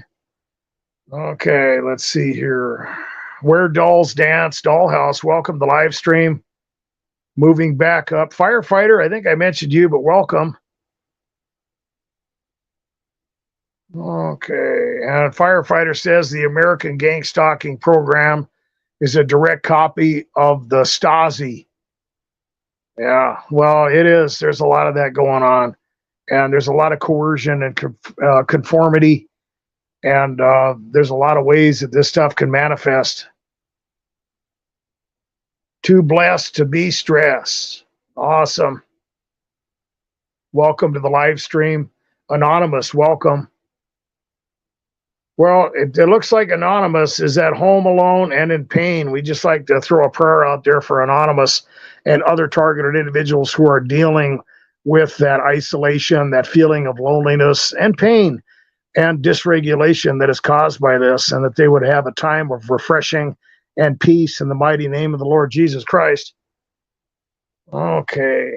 A: Okay, let's see here. Where Dolls Dance, Dollhouse, welcome to the live stream. Moving back up. Firefighter, I think I mentioned you, but welcome. Okay, and Firefighter says the American Gangstalking program is a direct copy of the Stasi. Yeah, well, it is. There's a lot of that going on, and there's a lot of coercion and conformity, and there's a lot of ways that this stuff can manifest. Too blessed to be stressed. Awesome. Welcome to the live stream. Anonymous, welcome. Well, it looks like Anonymous is at home alone and in pain. We just like to throw a prayer out there for Anonymous and other targeted individuals who are dealing with that isolation, that feeling of loneliness and pain and dysregulation that is caused by this, and that they would have a time of refreshing and peace in the mighty name of the Lord Jesus Christ. Okay.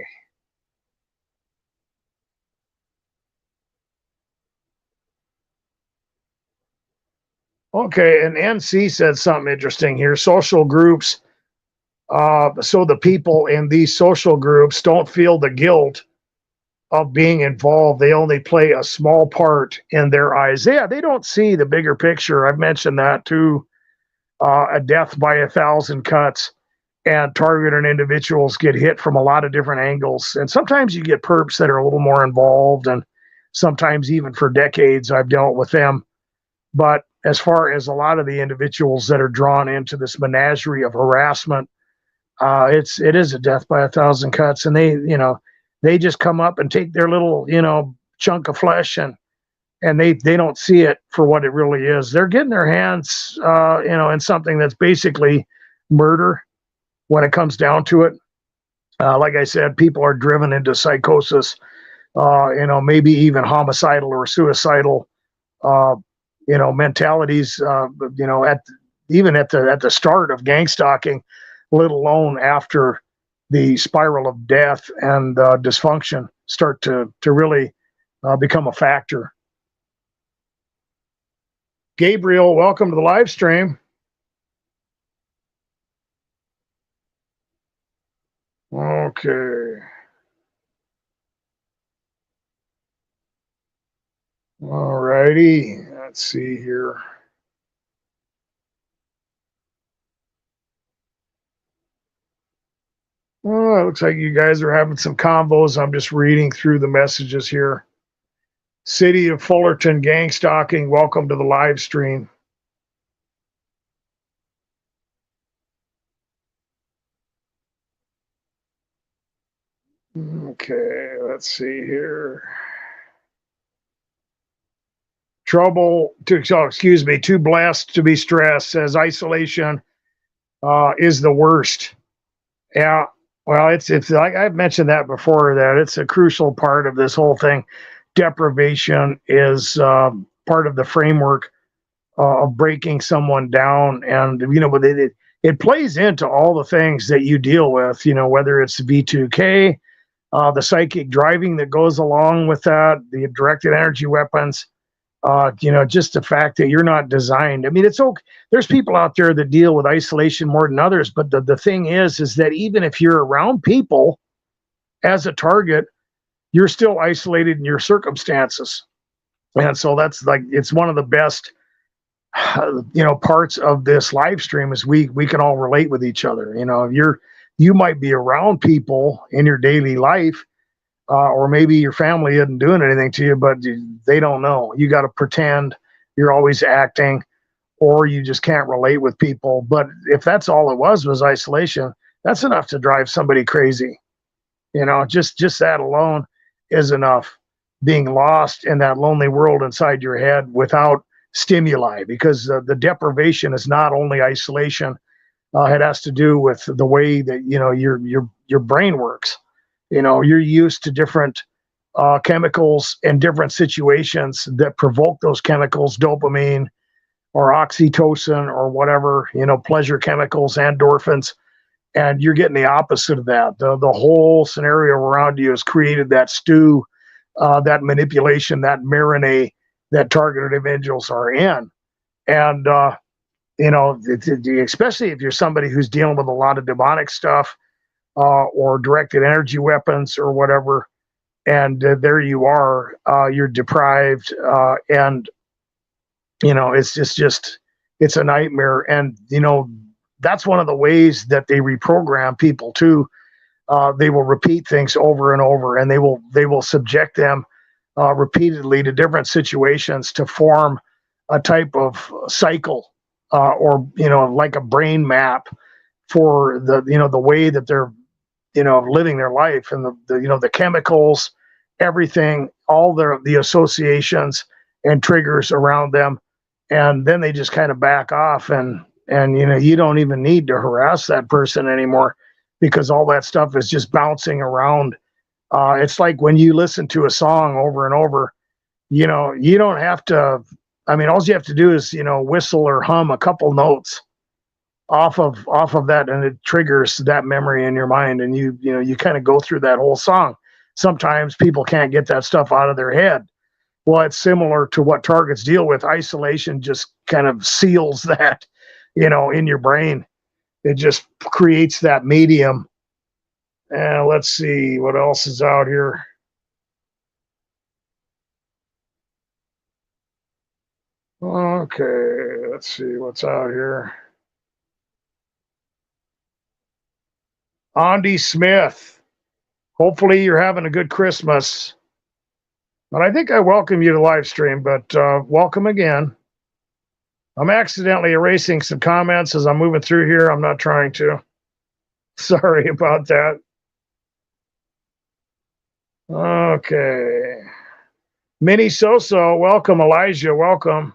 A: Okay, and NC said something interesting here. Social groups, so the people in these social groups don't feel the guilt of being involved. They only play a small part in their eyes. Yeah, they don't see the bigger picture. I've mentioned that too. A death by 1,000 cuts, and targeted individuals get hit from a lot of different angles. And sometimes you get perps that are a little more involved, and sometimes even for decades I've dealt with them. But as far as a lot of the individuals that are drawn into this menagerie of harassment, it is a death by 1,000 cuts, and they just come up and take their little chunk of flesh, and they don't see it for what it really is. They're getting their hands in something that's basically murder when it comes down to it. Like I said, people are driven into psychosis, maybe even homicidal or suicidal mentalities, even at the start of gangstalking, let alone after the spiral of death and dysfunction start to really become a factor. Gabriel, welcome to the live stream. Okay. All righty. Let's see here. Oh, it looks like you guys are having some combos. I'm just reading through the messages here. City of Fullerton Gangstalking, welcome to the live stream. Okay, let's see here. Too blessed to be stressed, says isolation is the worst. Yeah, well, it's like I've mentioned that before, that it's a crucial part of this whole thing. Deprivation is part of the framework of breaking someone down, and but it plays into all the things that you deal with. Whether it's V2K, the psychic driving that goes along with that, the directed energy weapons. Just the fact that you're not designed. I mean, it's okay. There's people out there that deal with isolation more than others, but the thing is that even if you're around people as a target, you're still isolated in your circumstances. And so that's like, it's one of the best, parts of this live stream is we can all relate with each other. You might be around people in your daily life, or maybe your family isn't doing anything to you, but they don't know. You got to pretend you're always acting, or you just can't relate with people. But if that's all it was isolation, that's enough to drive somebody crazy. Just that alone is enough. Being lost in that lonely world inside your head without stimuli, because the deprivation is not only isolation. It has to do with the way that your brain works. You're used to different chemicals and different situations that provoke those chemicals, dopamine or oxytocin or whatever, pleasure chemicals, endorphins, and you're getting the opposite of that. The whole scenario around you has created that stew, that manipulation, that marinade that targeted individuals are in. And especially if you're somebody who's dealing with a lot of demonic stuff, or directed energy weapons or whatever, and there you are, you're deprived, and it's just it's a nightmare. And that's one of the ways that they reprogram people too. They will repeat things over and over, and they will subject them repeatedly to different situations to form a type of cycle, or like a brain map for the way that they're living their life, and the chemicals, everything, all the associations and triggers around them. And then they just kind of back off, and you don't even need to harass that person anymore, because all that stuff is just bouncing around. It's like when you listen to a song over and over, you don't have to, all you have to do is whistle or hum a couple notes off of that, and it triggers that memory in your mind, and you kind of go through that whole song. Sometimes people can't get that stuff out of their head. Well, it's similar to what targets deal with. Isolation just kind of seals that, in your brain. It just creates that medium. And let's see what else is out here. Okay, let's see what's out here. Andy Smith, hopefully you're having a good Christmas. But I think I welcome you to live stream, but welcome again. I'm accidentally erasing some comments as I'm moving through here. I'm not trying to. Sorry about that. Okay. Minnie Soso, welcome. Elijah, welcome.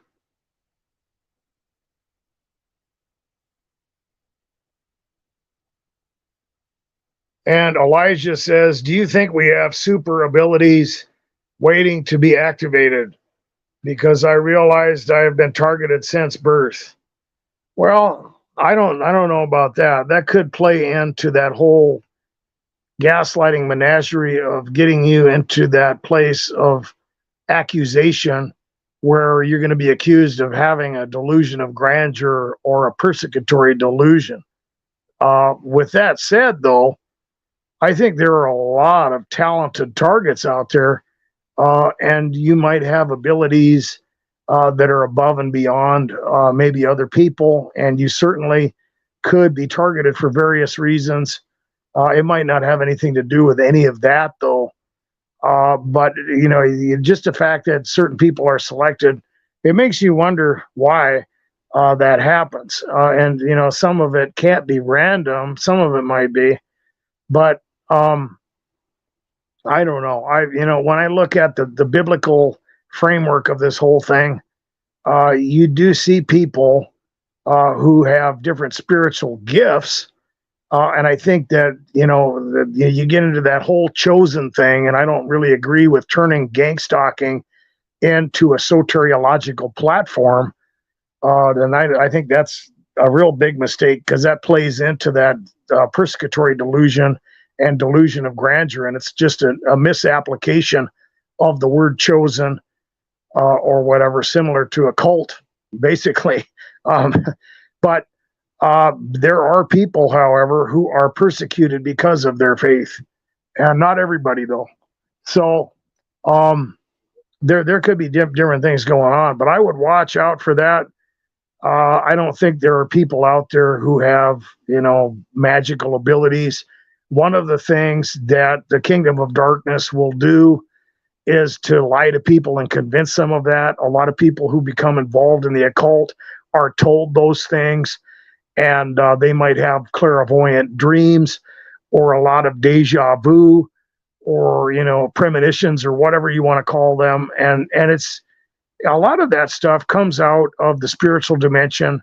A: And Elijah says, do you think we have super abilities waiting to be activated? Because I realized I have been targeted since birth. Well, I don't know about that. That could play into that whole gaslighting menagerie of getting you into that place of accusation, where you're going to be accused of having a delusion of grandeur or a persecutory delusion. With that said, though, I think there are a lot of talented targets out there, and you might have abilities that are above and beyond maybe other people, and you certainly could be targeted for various reasons. It might not have anything to do with any of that, though. But just the fact that certain people are selected, it makes you wonder why that happens. And some of it can't be random. Some of it might be, but I don't know. When I look at the biblical framework of this whole thing, you do see people who have different spiritual gifts. And I think that, you get into that whole chosen thing, and I don't really agree with turning gangstalking into a soteriological platform. Then I think that's a real big mistake, because that plays into that persecutory delusion and delusion of grandeur. And it's just a misapplication of the word chosen, or whatever, similar to a cult, basically. But there are people, however, who are persecuted because of their faith, and not everybody, though. So there could be different things going on, but I would watch out for that. I don't think there are people out there who have, magical abilities. One of the things that the kingdom of darkness will do is to lie to people and convince them of that. A lot of people who become involved in the occult are told those things, and they might have clairvoyant dreams, or a lot of deja vu, or premonitions, or whatever you want to call them. And it's a lot of that stuff comes out of the spiritual dimension.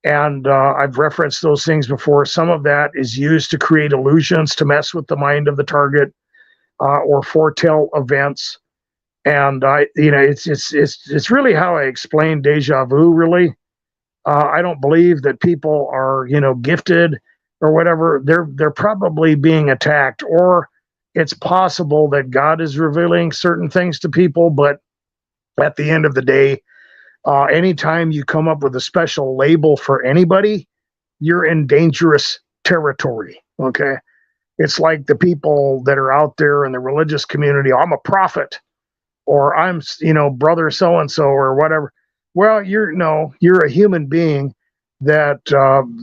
A: And I've referenced those things before. Some of that is used to create illusions, to mess with the mind of the target, or foretell events. And it's really how I explain deja vu. Really, I don't believe that people are gifted or whatever. They're probably being attacked, or it's possible that God is revealing certain things to people. But at the end of the day, Anytime you come up with a special label for anybody, you're in dangerous territory. Okay. It's like the people that are out there in the religious community. I'm a prophet, or I'm, brother so and so, or whatever. Well, you're a human being that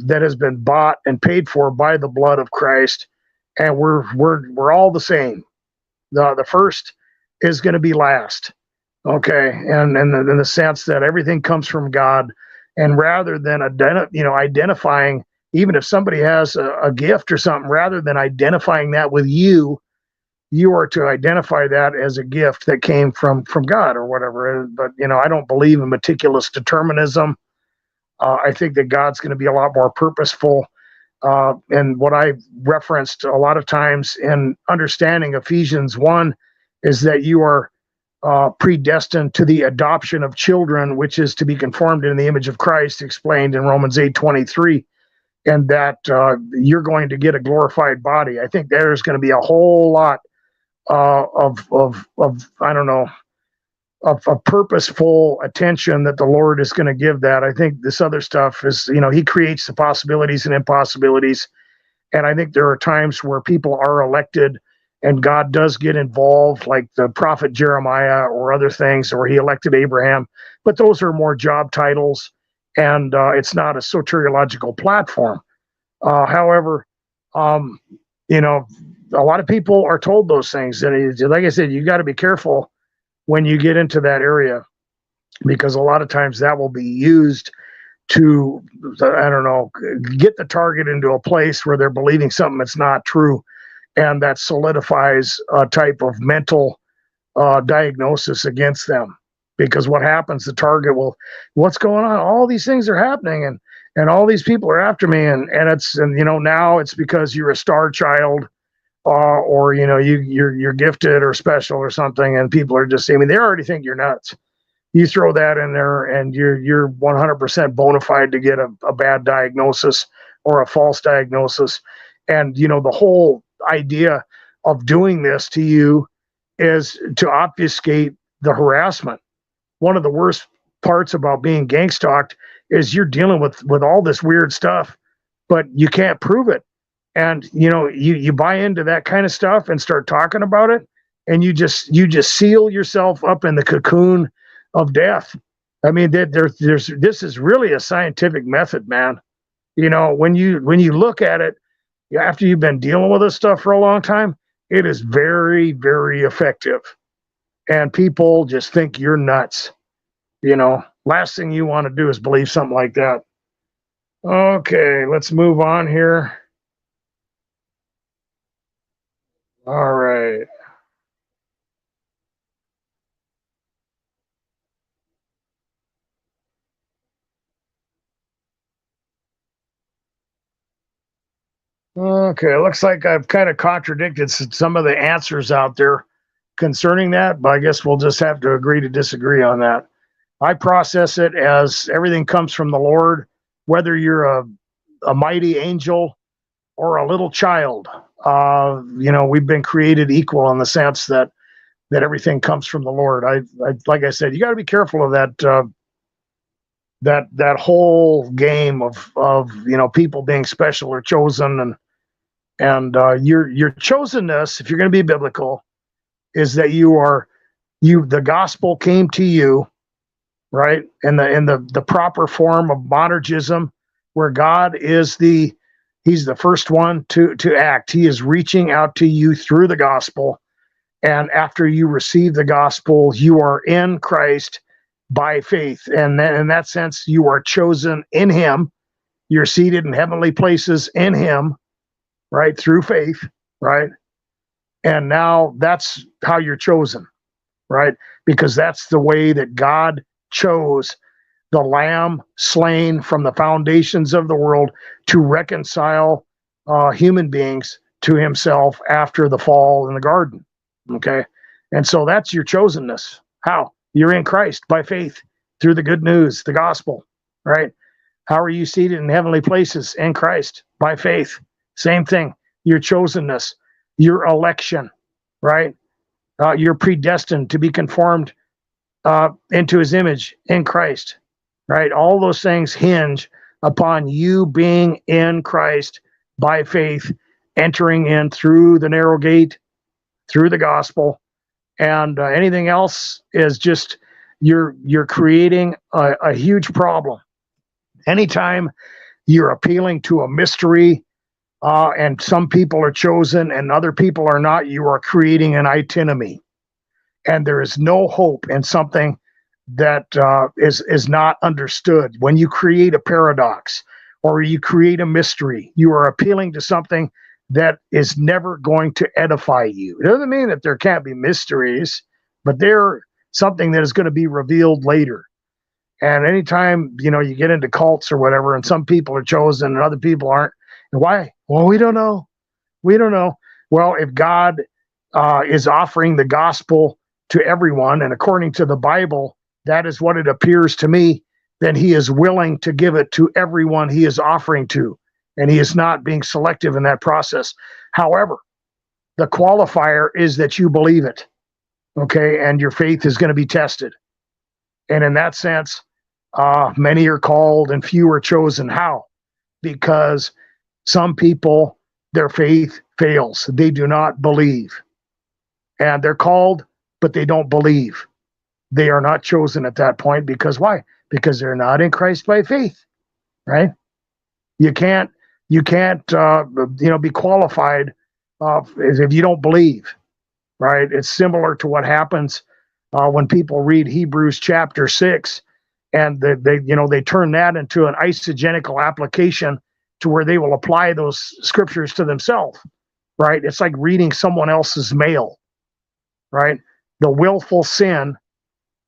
A: has been bought and paid for by the blood of Christ, and we're all the same. The first is going to be last. Okay, and in the sense that everything comes from God, and rather than identifying, even if somebody has a gift or something, rather than identifying that with you, you are to identify that as a gift that came from God or whatever. But I don't believe in meticulous determinism. I think that God's going to be a lot more purposeful. And what I referenced a lot of times in understanding Ephesians 1 is that you are predestined to the adoption of children, which is to be conformed in the image of Christ, explained in Romans 8:23, and that you're going to get a glorified body. I think there's going to be a whole lot of I don't know, of purposeful attention that the Lord is going to give that. I think this other stuff is, He creates the possibilities and impossibilities. And I think there are times where people are elected and God does get involved, like the prophet Jeremiah or other things, or He elected Abraham. But those are more job titles, and it's not a soteriological platform. However, a lot of people are told those things. And like I said, you got to be careful when you get into that area, because a lot of times that will be used to, I don't know, get the target into a place where they're believing something that's not true. And that solidifies a type of mental diagnosis against them. Because what happens, the target will, what's going on? All these things are happening, and all th's people are after me. And now it's because you're a star child, or you're gifted or special or something, and people are just, they already think you're nuts. You throw that in there, and you're 100% bona fide to get a bad diagnosis or a false diagnosis. And the whole idea of doing this to you is to obfuscate the harassment. One of the worst parts about being gang stalked is you're dealing with all this weird stuff, but you can't prove it. And you buy into that kind of stuff and start talking about it, and you just seal yourself up in the cocoon of death. I mean, this is really a scientific method, man. When you look at it after you've been dealing with this stuff for a long time, it is very, very effective. And people just think you're nuts. Last thing you want to do is believe something like that. Okay, let's move on here. All right. Okay, looks like I've kind of contradicted some of the answers out there concerning that, but I guess we'll just have to agree to disagree on that. I process it as everything comes from the Lord, whether you're a mighty angel or a little child. We've been created equal in the sense that everything comes from the Lord. I like I said, you got to be careful of that whole game of people being special or chosen, and your chosenness, if you're going to be biblical, is that the gospel came to you, right, in the proper form of monergism, where God is He's the first one to act. He is reaching out to you through the gospel. And after you receive the gospel, you are in Christ by faith. And then in that sense, you are chosen in Him. You're seated in heavenly places in Him, right, through faith, right? And now that's how you're chosen, right? Because that's the way that God chose the Lamb slain from the foundations of the world to reconcile human beings to Himself after the fall in the garden. Okay. And so that's your chosenness. How? You're in Christ by faith through the good news, the gospel, right? How are you seated in heavenly places? In Christ by faith. Same thing. Your chosenness, your election, right? You're predestined to be conformed into his image in Christ, right? All those things hinge upon you being in Christ by faith, entering in through the narrow gate, through the gospel, and anything else is just you're creating a huge problem. Anytime you're appealing to a mystery, and some people are chosen and other people are not, you are creating an antinomy, and there is no hope in something that is not understood. When you create a paradox or you create a mystery, you are appealing to something that is never going to edify you. It doesn't mean that there can't be mysteries, but they're something that is going to be revealed later. And anytime, you get into cults or whatever, and some people are chosen and other people aren't, and why? Well, we don't know. We don't know. Well, if God is offering the gospel to everyone, and according to the Bible, that is what it appears to me, then he is willing to give it to everyone he is offering to, and he is not being selective in that process. However, the qualifier is that you believe it, okay, and your faith is going to be tested. And in that sense, many are called and few are chosen. How? Because some people, their faith fails. They do not believe. And they're called, but they don't believe. They are not chosen at that point because why? Because they're not in Christ by faith, right? You can't be qualified if you don't believe, right? It's similar to what happens when people read Hebrews chapter 6, and they turn that into an eisegetical application to where they will apply those scriptures to themselves, right? It's like reading someone else's mail, right? The willful sin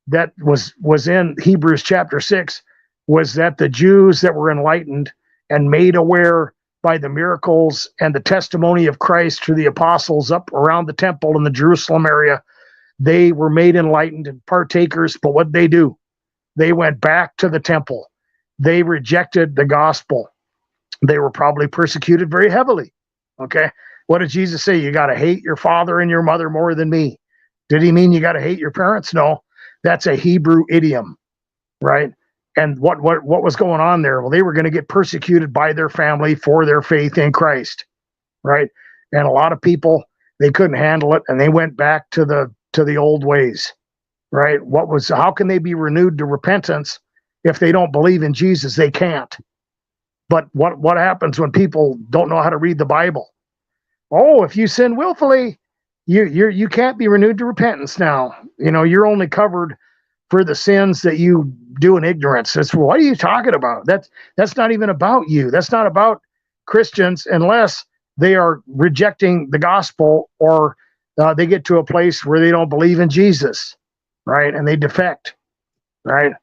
A: that was in Hebrews chapter 6 was that the Jews that were enlightened and made aware by the miracles and the testimony of Christ through the apostles up around the temple in the Jerusalem area, they were made enlightened and partakers. But what they do? They went back to the temple. They rejected the gospel. They were probably persecuted very heavily. Okay. What did Jesus say? You got to hate your father and your mother more than me. Did he mean you got to hate your parents? No, that's a Hebrew idiom, right? And what was going on there? Well, they were going to get persecuted by their family for their faith in Christ, right? And a lot of people, they couldn't handle it, and they went back to the old ways, right? How can they be renewed to repentance if they don't believe in Jesus? They can't. But what happens when people don't know how to read the Bible? Oh, if you sin willfully, you can't be renewed to repentance now. You're only covered for the sins that you do in ignorance. What are you talking about? That's not even about you. That's not about Christians unless they are rejecting the gospel, or they get to a place where they don't believe in Jesus, right? And they defect, right?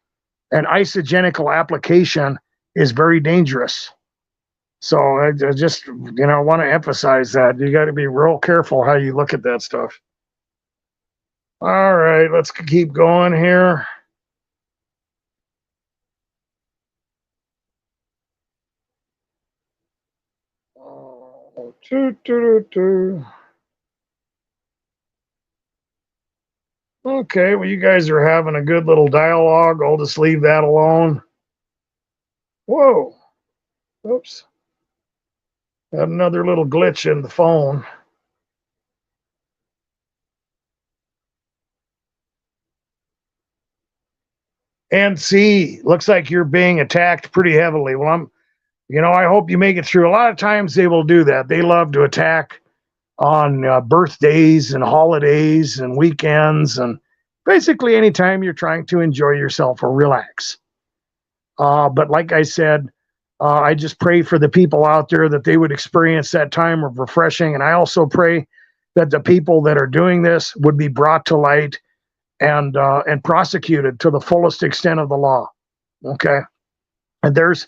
A: An eisegetical application is very dangerous. So I just, want to emphasize that. You got to be real careful how you look at that stuff. All right, let's keep going here. Okay, well, you guys are having a good little dialogue. I'll just leave that alone. Whoa. Oops. Had another little glitch in the phone. And see, looks like you're being attacked pretty heavily. Well, I hope you make it through. A lot of times they will do that. They love to attack on birthdays and holidays and weekends, and basically anytime you're trying to enjoy yourself or relax. But like I said, I just pray for the people out there that they would experience that time of refreshing. And I also pray that the people that are doing this would be brought to light and prosecuted to the fullest extent of the law. Okay. And there's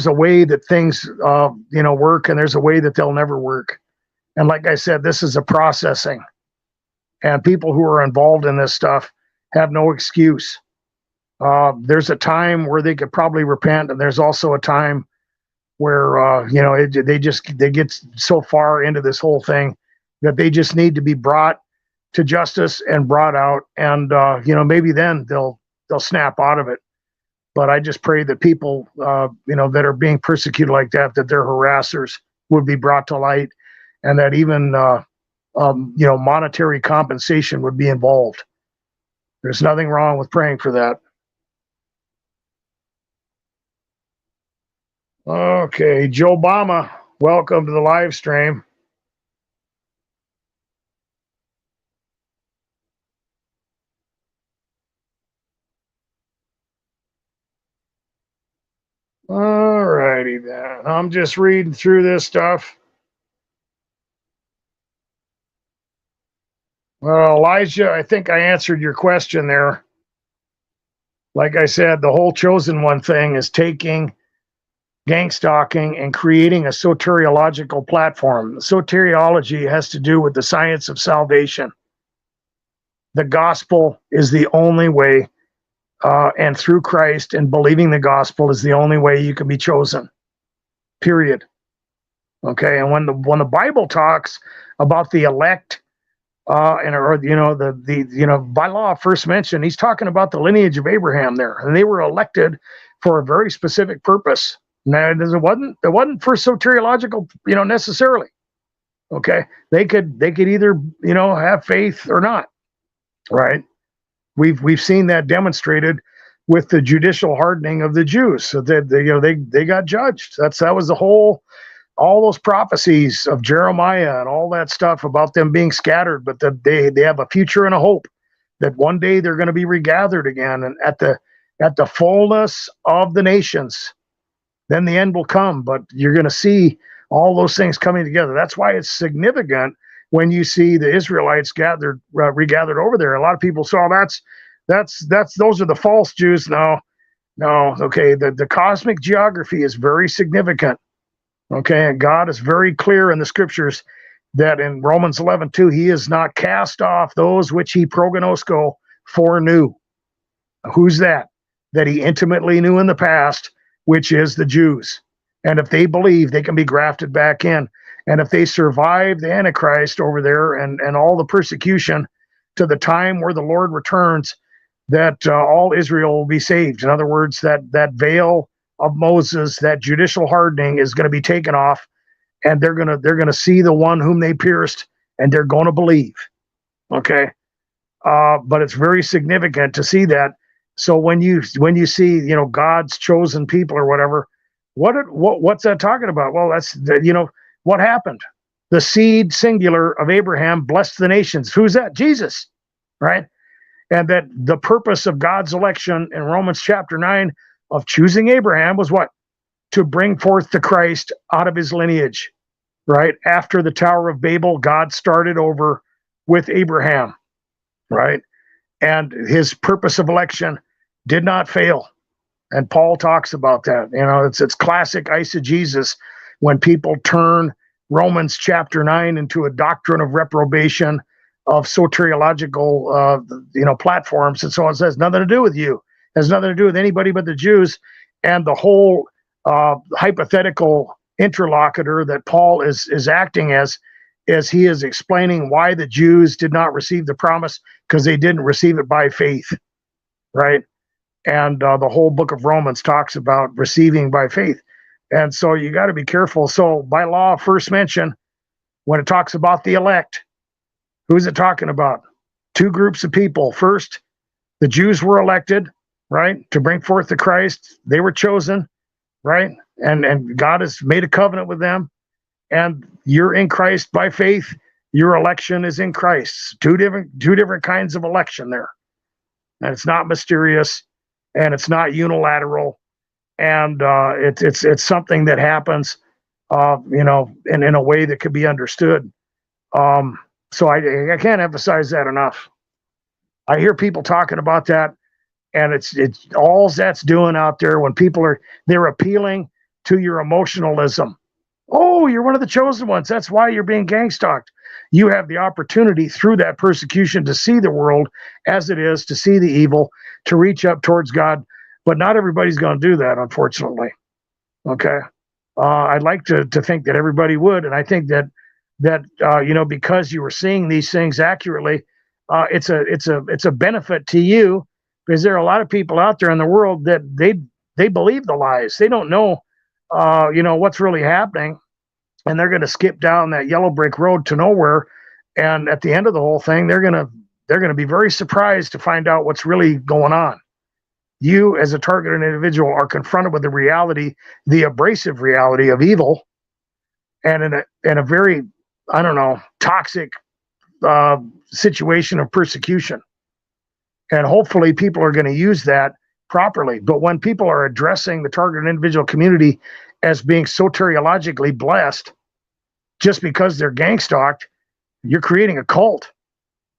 A: a way that things, work, and there's a way that they'll never work. And like I said, this is a processing, and people who are involved in this stuff have no excuse. There's a time where they could probably repent, and there's also a time where they get so far into this whole thing that they just need to be brought to justice and brought out, and maybe then they'll snap out of it. But I just pray that people that are being persecuted like that their harassers would be brought to light, and that even monetary compensation would be involved. There's nothing wrong with praying for that. Okay, Joe Obama, welcome to the live stream. All righty then. I'm just reading through this stuff. Well, Elijah, I think I answered your question there. Like I said, the whole chosen one thing is taking Gangstalking and creating a soteriological platform. Soteriology has to do with the science of salvation. The gospel is the only way, and through Christ and believing the gospel is the only way you can be chosen. Period. Okay, and when the Bible talks about the elect, by law first mentioned, he's talking about the lineage of Abraham there, and they were elected for a very specific purpose. Now, it wasn't for soteriological, necessarily. Okay, they could either have faith or not, right? We've seen that demonstrated with the judicial hardening of the Jews, so that they got judged. That was the whole, all those prophecies of Jeremiah and all that stuff about them being scattered, but that they have a future and a hope that one day they're going to be regathered again, and at the fullness of the nations. Then the end will come, but you're going to see all those things coming together. That's why it's significant when you see the Israelites regathered over there. A lot of people saw those are the false Jews. No, okay. The cosmic geography is very significant. Okay, and God is very clear in the scriptures that in Romans 11:2, he has not cast off those which he prognosko foreknew. Who's that? That he intimately knew in the past, which is the Jews. And if they believe, they can be grafted back in. And if they survive the Antichrist over there and all the persecution to the time where the Lord returns, that all Israel will be saved. In other words, that veil of Moses, that judicial hardening is going to be taken off, and they're going to see the one whom they pierced, and they're going to believe. Okay, but it's very significant to see that. So when you see God's chosen people or whatever, what's that talking about? Well, that's what happened. The seed singular of Abraham blessed the nations. Who's that? Jesus, right? And that the purpose of God's election in Romans chapter 9 of choosing Abraham was what? To bring forth the Christ out of his lineage, right? After the Tower of Babel, God started over with Abraham, right? And his purpose of election did not fail. And Paul talks about that. It's classic eisegesis when people turn Romans chapter 9 into a doctrine of reprobation, of soteriological platforms, and so on. It has nothing to do with you. It has nothing to do with anybody but the Jews. And the whole hypothetical interlocutor that Paul is acting as he is explaining why the Jews did not receive the promise, because they didn't receive it by faith, right? And the whole book of Romans talks about receiving by faith. And so you got to be careful. So by law, first mention, when it talks about the elect, who's it talking about? Two groups of people. First, the Jews were elected, right, to bring forth the Christ. They were chosen, right? And God has made a covenant with them. And you're in Christ by faith. Your election is in Christ. Two different kinds of election there. And it's not mysterious, and it's not unilateral, and it's something that happens, in a way that could be understood. So I can't emphasize that enough. I hear people talking about that, and it's all that's doing out there when they're appealing to your emotionalism. Oh, you're one of the chosen ones. That's why you're being gang-stalked. You have the opportunity through that persecution to see the world as it is, to see the evil, to reach up towards God. But not everybody's going to do that, unfortunately. Okay. I'd like to think that everybody would. And I think that because you were seeing these things accurately, it's a benefit to you, because there are a lot of people out there in the world that they believe the lies. They don't know, what's really happening, and they're going to skip down that yellow brick road to nowhere. And at the end of the whole thing, they're going to be very surprised to find out what's really going on. You, as a targeted individual, are confronted with the reality, the abrasive reality of evil, and in a very, I don't know, toxic situation of persecution. And hopefully people are going to use that properly. But when people are addressing the targeted individual community as being soteriologically blessed just because they're gang stalked, you're creating a cult.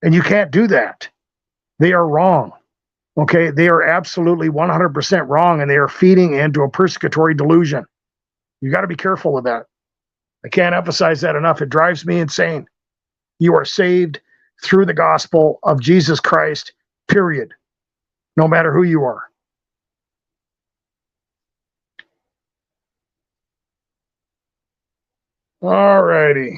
A: And you can't do that. They are wrong. Okay? They are absolutely 100% wrong, and they are feeding into a persecutory delusion. You got to be careful with that. I can't emphasize that enough. It drives me insane. You are saved through the gospel of Jesus Christ, period. No matter who you are. All righty.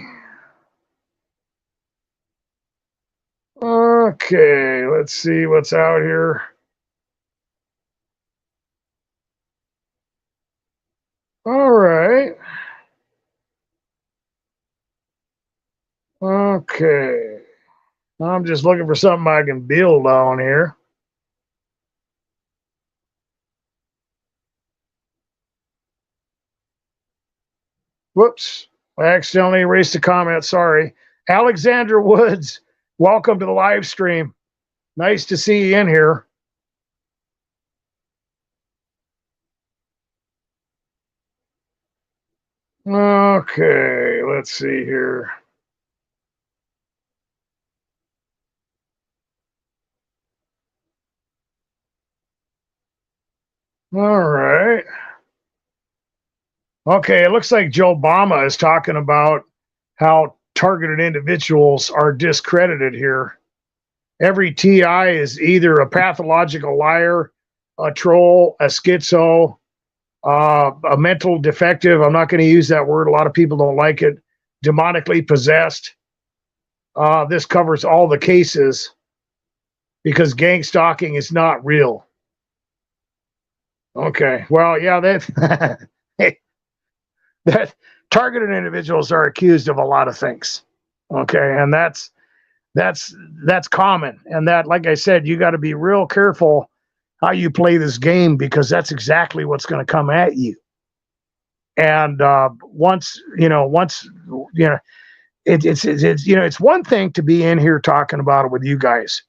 A: Okay, let's see what's out here. All right. Okay. I'm just looking for something I can build on here. Whoops. I accidentally erased a comment. Sorry. Alexander Woods, welcome to the live stream. Nice to see you in here. Okay, let's see here. All right. Okay, it looks like Joe Obama is talking about how targeted individuals are discredited here. Every TI is either a pathological liar, a troll, a schizo, a mental defective. I'm not going to use that word. A lot of people don't like it. Demonically possessed. This covers all the cases because gang stalking is not real. Okay, well, yeah, that targeted individuals are accused of a lot of things. Okay, and that's common. And that, like I said, you got to be real careful how you play this game, because that's exactly what's going to come at you. And once it's one thing to be in here talking about it with you guys,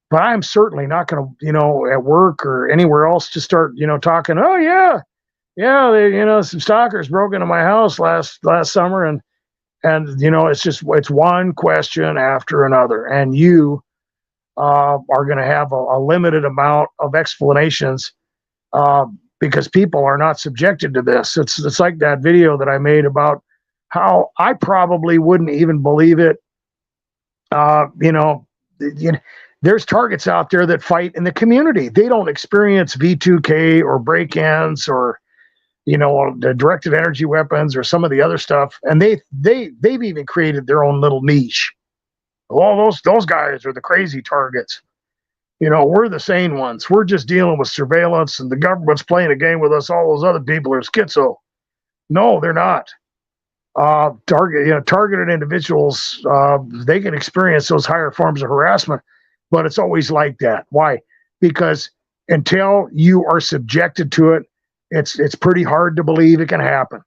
A: but I'm certainly not going to, at work or anywhere else, to start, talking. Oh yeah, some stalkers broke into my house last summer, and it's one question after another, and you are going to have a limited amount of explanations because people are not subjected to this. It's like that video that I made about how I probably wouldn't even believe it. There's targets out there that fight in the community. They don't experience V2K or break-ins or the directed energy weapons or some of the other stuff, and they've even created their own little niche. Well, those guys are the crazy targets. We're the sane ones. We're just dealing with surveillance, and the government's playing a game with us. All those other people are schizo. No, they're not. Targeted individuals, they can experience those higher forms of harassment, but it's always like that. Why? Because until you are subjected to it, it's pretty hard to believe it can happen.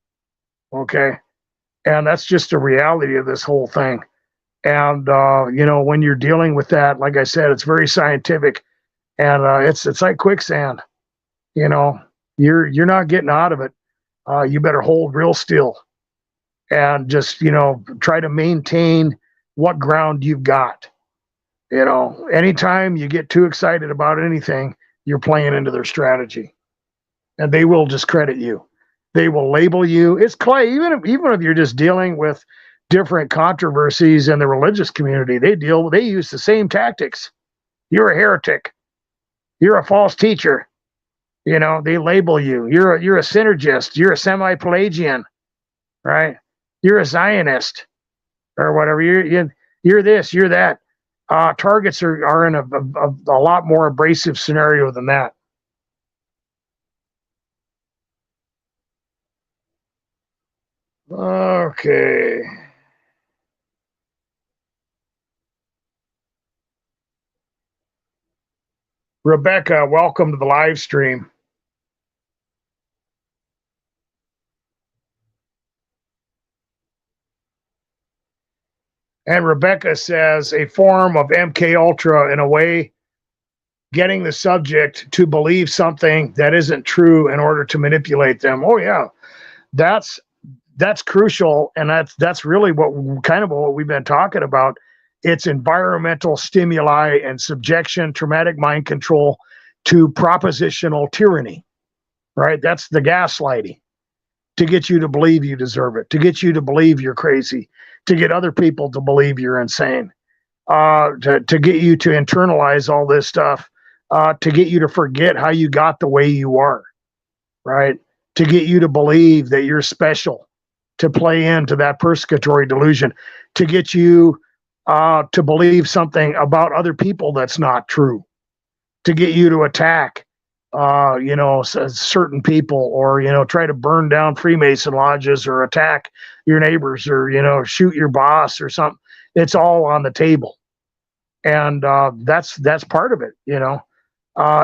A: Okay, and that's just the reality of this whole thing. And when you're dealing with that, like I said, it's very scientific, and it's like quicksand. You're not getting out of it. You better hold real still and just try to maintain what ground you've got. Anytime you get too excited about anything, you're playing into their strategy, and they will discredit you. They will label you. It's clay. Even if you're just dealing with different controversies in the religious community, they use the same tactics. You're a heretic. You're a false teacher. They label you. You're a synergist. You're a semi-Pelagian, right? You're a Zionist or whatever. You're this. You're that. targets are in a lot more abrasive scenario than that. Okay. Rebecca, welcome to the live stream. And Rebecca says a form of MK Ultra, in a way, getting the subject to believe something that isn't true in order to manipulate them. Oh yeah, that's crucial, and that's really what we've been talking about. It's environmental stimuli and subjection, traumatic mind control to propositional tyranny, right? That's the gaslighting, to get you to believe you deserve it, to get you to believe you're crazy, to get other people to believe you're insane, to get you to internalize all this stuff, to get you to forget how you got the way you are, right? To get you to believe that you're special, to play into that persecutory delusion, to get you to believe something about other people that's not true, to get you to attack certain people, or try to burn down Freemason lodges, or attack your neighbors, or shoot your boss or something. It's all on the table, and that's part of it.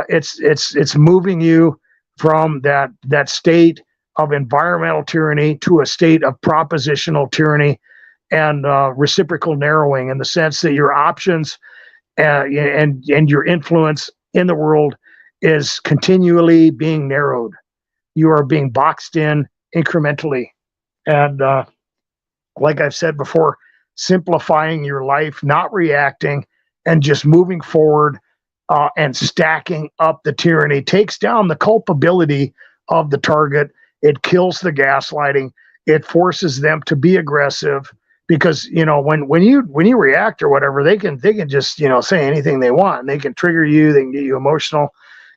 A: It's moving you from that state of environmental tyranny to a state of propositional tyranny and reciprocal narrowing, in the sense that your options and your influence in the world is continually being narrowed. You are being boxed in incrementally. And like I've said before, simplifying your life, not reacting, and just moving forward and stacking up the tyranny takes down the culpability of the target. It kills the gaslighting. It forces them to be aggressive, because when you react or whatever, they can just say anything they want, and they can trigger you, they can get you emotional,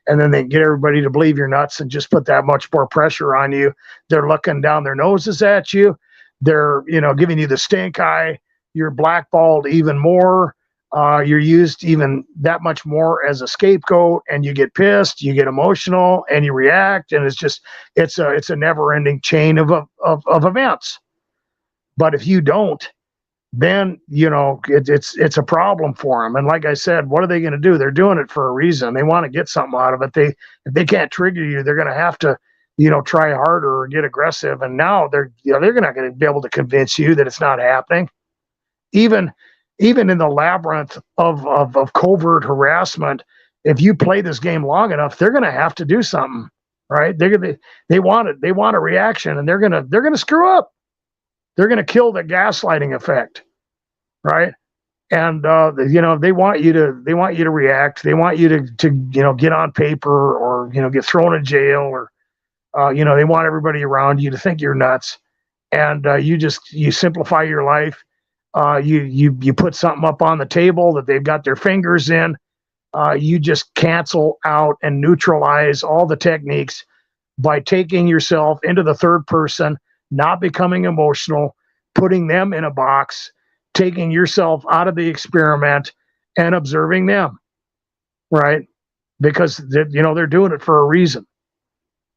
A: and then they get everybody to believe you're nuts and just put that much more pressure on you. They're looking down their noses at you. They're giving you the stink eye. You're blackballed even more. You're used even that much more as a scapegoat, and you get pissed, you get emotional, and you react, and it's a never-ending chain of events. But if you don't, then it's a problem for them. And like I said, what are they going to do? They're doing it for a reason. They want to get something out of it. If they can't trigger you, they're going to have to try harder or get aggressive. And now they're not going to be able to convince you that it's not happening. Even in the labyrinth of covert harassment, if you play this game long enough, they're going to have to do something, right? They want it. They want a reaction, and they're going to screw up. They're going to kill the gaslighting effect, right? And they want you to react. They want you to get on paper, or get thrown in jail, or they want everybody around you to think you're nuts. And you simplify your life. You put something up on the table that they've got their fingers in. You just cancel out and neutralize all the techniques by taking yourself into the third person, not becoming emotional, putting them in a box, taking yourself out of the experiment and observing them, right? Because they're doing it for a reason.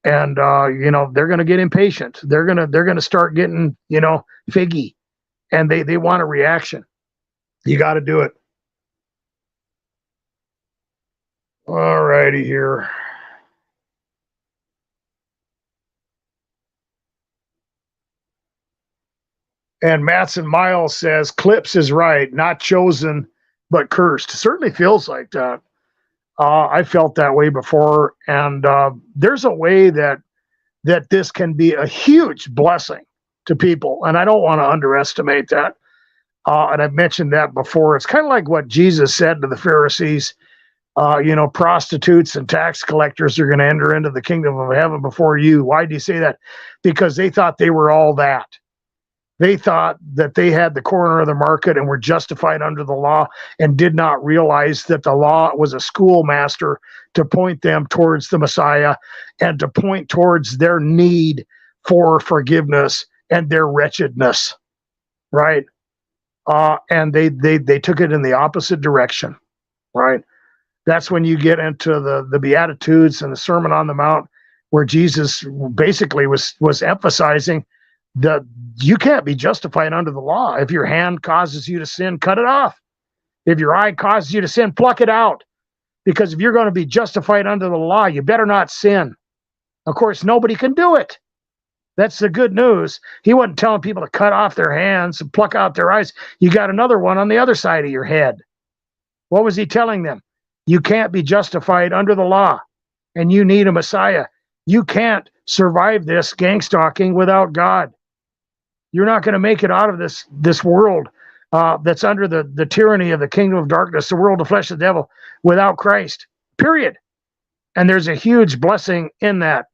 A: And they're going to get impatient. They're going to start getting figgy, and they want a reaction. You got to do it. All righty here. And Matson Miles says, Clips is right, not chosen, but cursed. It certainly feels like that. I felt that way before. And there's a way that this can be a huge blessing to people. And I don't want to underestimate that. And I've mentioned that before. It's kind of like what Jesus said to the Pharisees. Prostitutes and tax collectors are going to enter into the kingdom of heaven before you. Why do you say that? Because they thought they were all that. They thought that they had the corner of the market and were justified under the law, and did not realize that the law was a schoolmaster to point them towards the Messiah, and to point towards their need for forgiveness and their wretchedness, right? and they took it in the opposite direction, right? That's when you get into the Beatitudes and the Sermon on the Mount, where Jesus basically was emphasizing that you can't be justified under the law. If your hand causes you to sin, cut it off. If your eye causes you to sin, pluck it out. Because if you're going to be justified under the law, you better not sin. Of course, nobody can do it. That's the good news. He wasn't telling people to cut off their hands and pluck out their eyes. You got another one on the other side of your head. What was he telling them? You can't be justified under the law, and you need a Messiah. You can't survive this gangstalking without God. You're not going to make it out of this world that's under the tyranny of the kingdom of darkness, the world of flesh, the devil, without Christ, period. And there's a huge blessing in that.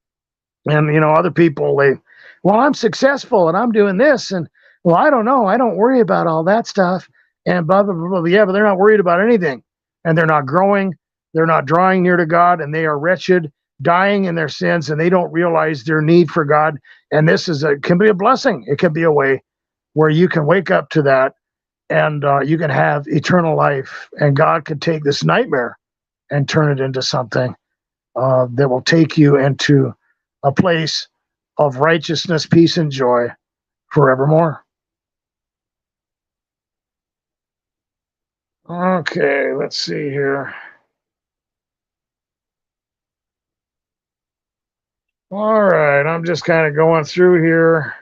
A: And, other people, well, I'm successful and I'm doing this. And, well, I don't know. I don't worry about all that stuff. And blah, blah, blah, blah. Yeah, but they're not worried about anything. And they're not growing. They're not drawing near to God. And they are wretched, dying in their sins. And they don't realize their need for God. And this can be a blessing. It can be a way where you can wake up to that and you can have eternal life. And God can take this nightmare and turn it into something that will take you into a place of righteousness, peace, and joy forevermore. Okay, let's see here. All right, I'm just kind of going through here.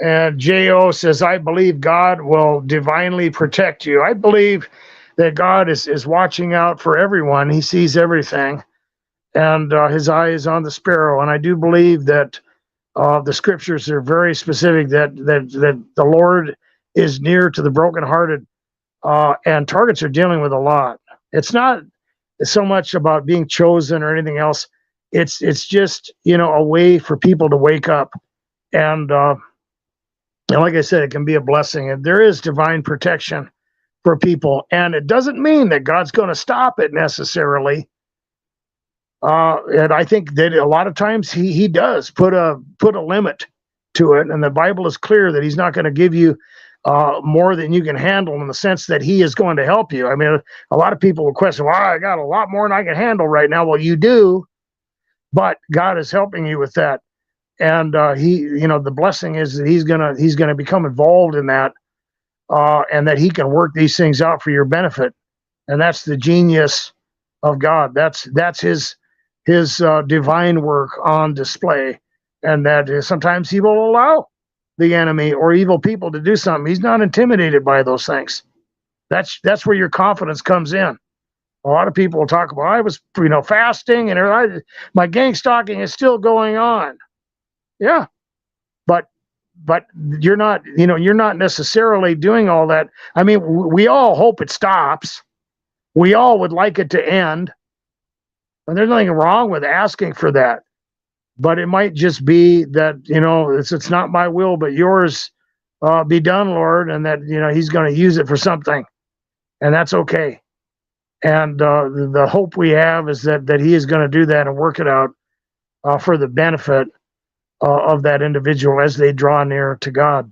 A: And J.O. says, I believe God will divinely protect you. I believe that God is watching out for everyone. He sees everything. And his eye is on the sparrow. And I do believe that the scriptures are very specific that the Lord is near to the brokenhearted, and targets are dealing with a lot. It's not so much about being chosen or anything else. It's just, a way for people to wake up. And like I said, it can be a blessing. And there is divine protection for people. And it doesn't mean that God's going to stop it necessarily. And I think that a lot of times he does put a limit to it, and the Bible is clear that he's not going to give you more than you can handle, in the sense that he is going to help you. I mean, a lot of people will question, well, I got a lot more than I can handle right now. Well, you do, but God is helping you with that. And the blessing is that he's gonna become involved in that, and that he can work these things out for your benefit. And that's the genius of God. That's his divine work on display, and that sometimes he will allow the enemy or evil people to do something. He's not intimidated by those things. That's where your confidence comes in. A lot of people will talk about, I was fasting and my gangstalking is still going on. Yeah, but you're not necessarily doing all that. I mean, we all hope it stops. We all would like it to end. And there's nothing wrong with asking for that. But it might just be that, it's not my will, but yours be done, Lord, and that, he's going to use it for something. And that's okay. And the hope we have is that he is going to do that and work it out for the benefit of that individual as they draw near to God.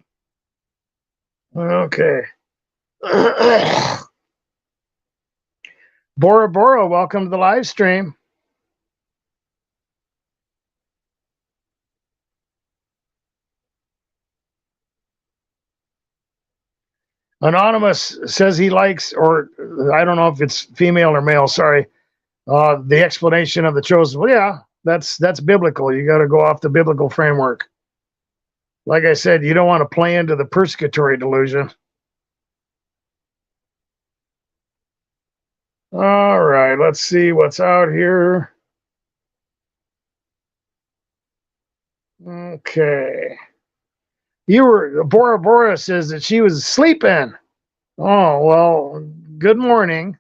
A: Okay. Bora Bora, welcome to the live stream. Anonymous says he likes, or I don't know if it's female or male, sorry, the explanation of the chosen. Well, yeah, that's biblical. You got to go off the biblical framework. Like I said, you don't want to play into the persecutory delusion. All right, let's see what's out here. Okay. Bora Bora says that she was sleeping. Oh, well, good morning.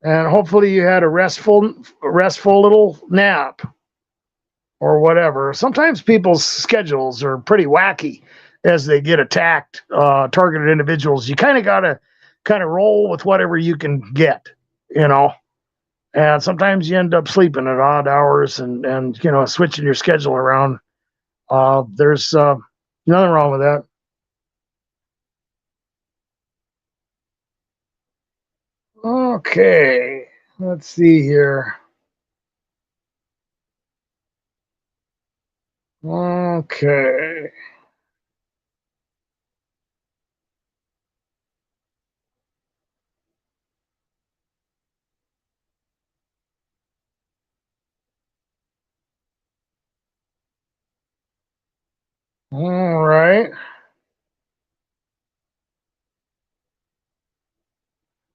A: And hopefully you had a restful little nap or whatever. Sometimes people's schedules are pretty wacky as they get attacked, targeted individuals. You kind of got to roll with whatever you can get, and sometimes you end up sleeping at odd hours and switching your schedule around. There's Nothing wrong with that. Okay, let's see here. Okay. All right.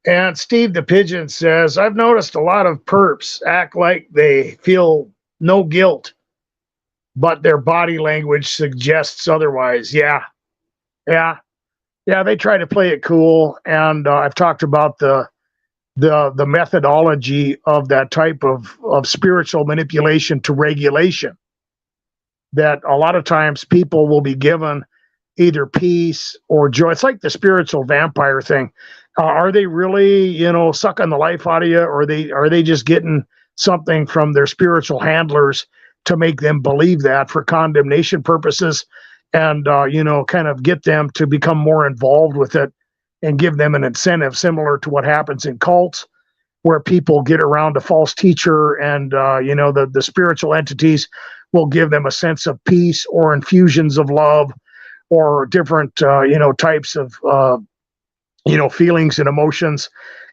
A: And Steve the Pigeon says, I've noticed a lot of perps act like they feel no guilt, but their body language suggests otherwise. Yeah, yeah, yeah. They try to play it cool, and I've talked about the methodology of that type of spiritual manipulation to regulation. That a lot of times people will be given either peace or joy. It's like the spiritual vampire thing. Are they really, sucking the life out of you, or are they just getting something from their spiritual handlers to make them believe that for condemnation purposes, and kind of get them to become more involved with it and give them an incentive, similar to what happens in cults, where people get around a false teacher, and the spiritual entities will give them a sense of peace or infusions of love or different types of feelings and emotions,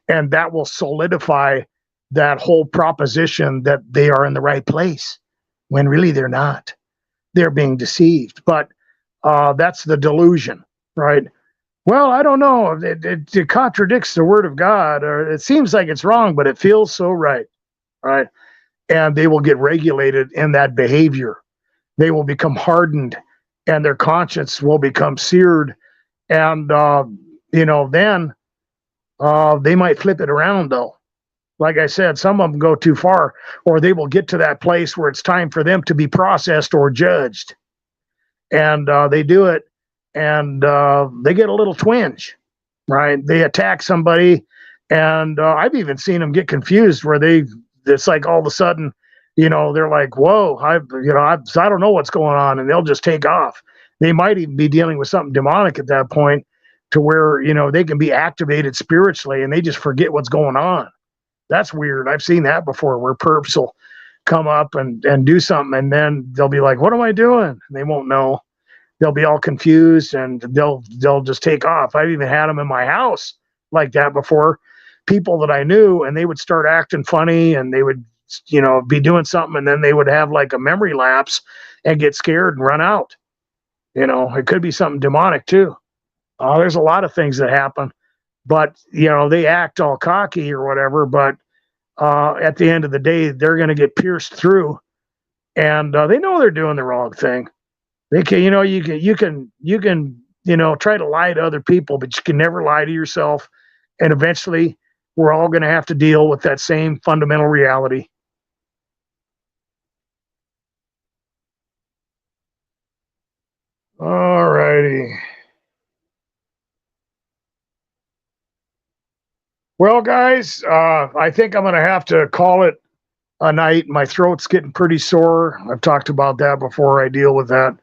A: and that will solidify that whole proposition that they are in the right place when really they're not. They're being deceived. But that's the delusion, right? Well, I don't know. It contradicts the word of God, or it seems like it's wrong, but it feels so right, right? And they will get regulated in that behavior. They will become hardened, and their conscience will become seared. And then they might flip it around, though. Like I said, some of them go too far, or they will get to that place where it's time for them to be processed or judged, and they do it, and they get a little twinge, right? They attack somebody, and I've even seen them get confused where it's like all of a sudden, they're like, "Whoa, I don't know what's going on," and they'll just take off. They might even be dealing with something demonic at that point, to where they can be activated spiritually, and they just forget what's going on. That's weird. I've seen that before, where perps will come up and do something, and then they'll be like, "What am I doing?" And they won't know. They'll be all confused, and they'll just take off. I've even had them in my house like that before. People that I knew, and they would start acting funny, and they would be doing something, and then they would have like a memory lapse and get scared and run out. It could be something demonic too. There's a lot of things that happen, but they act all cocky or whatever. But at the end of the day, they're going to get pierced through, and they know they're doing the wrong thing. They can, you can try to lie to other people, but you can never lie to yourself. And eventually, we're all going to have to deal with that same fundamental reality. All righty. Well, guys, I think I'm going to have to call it a night. My throat's getting pretty sore. I've talked about that before. I deal with that,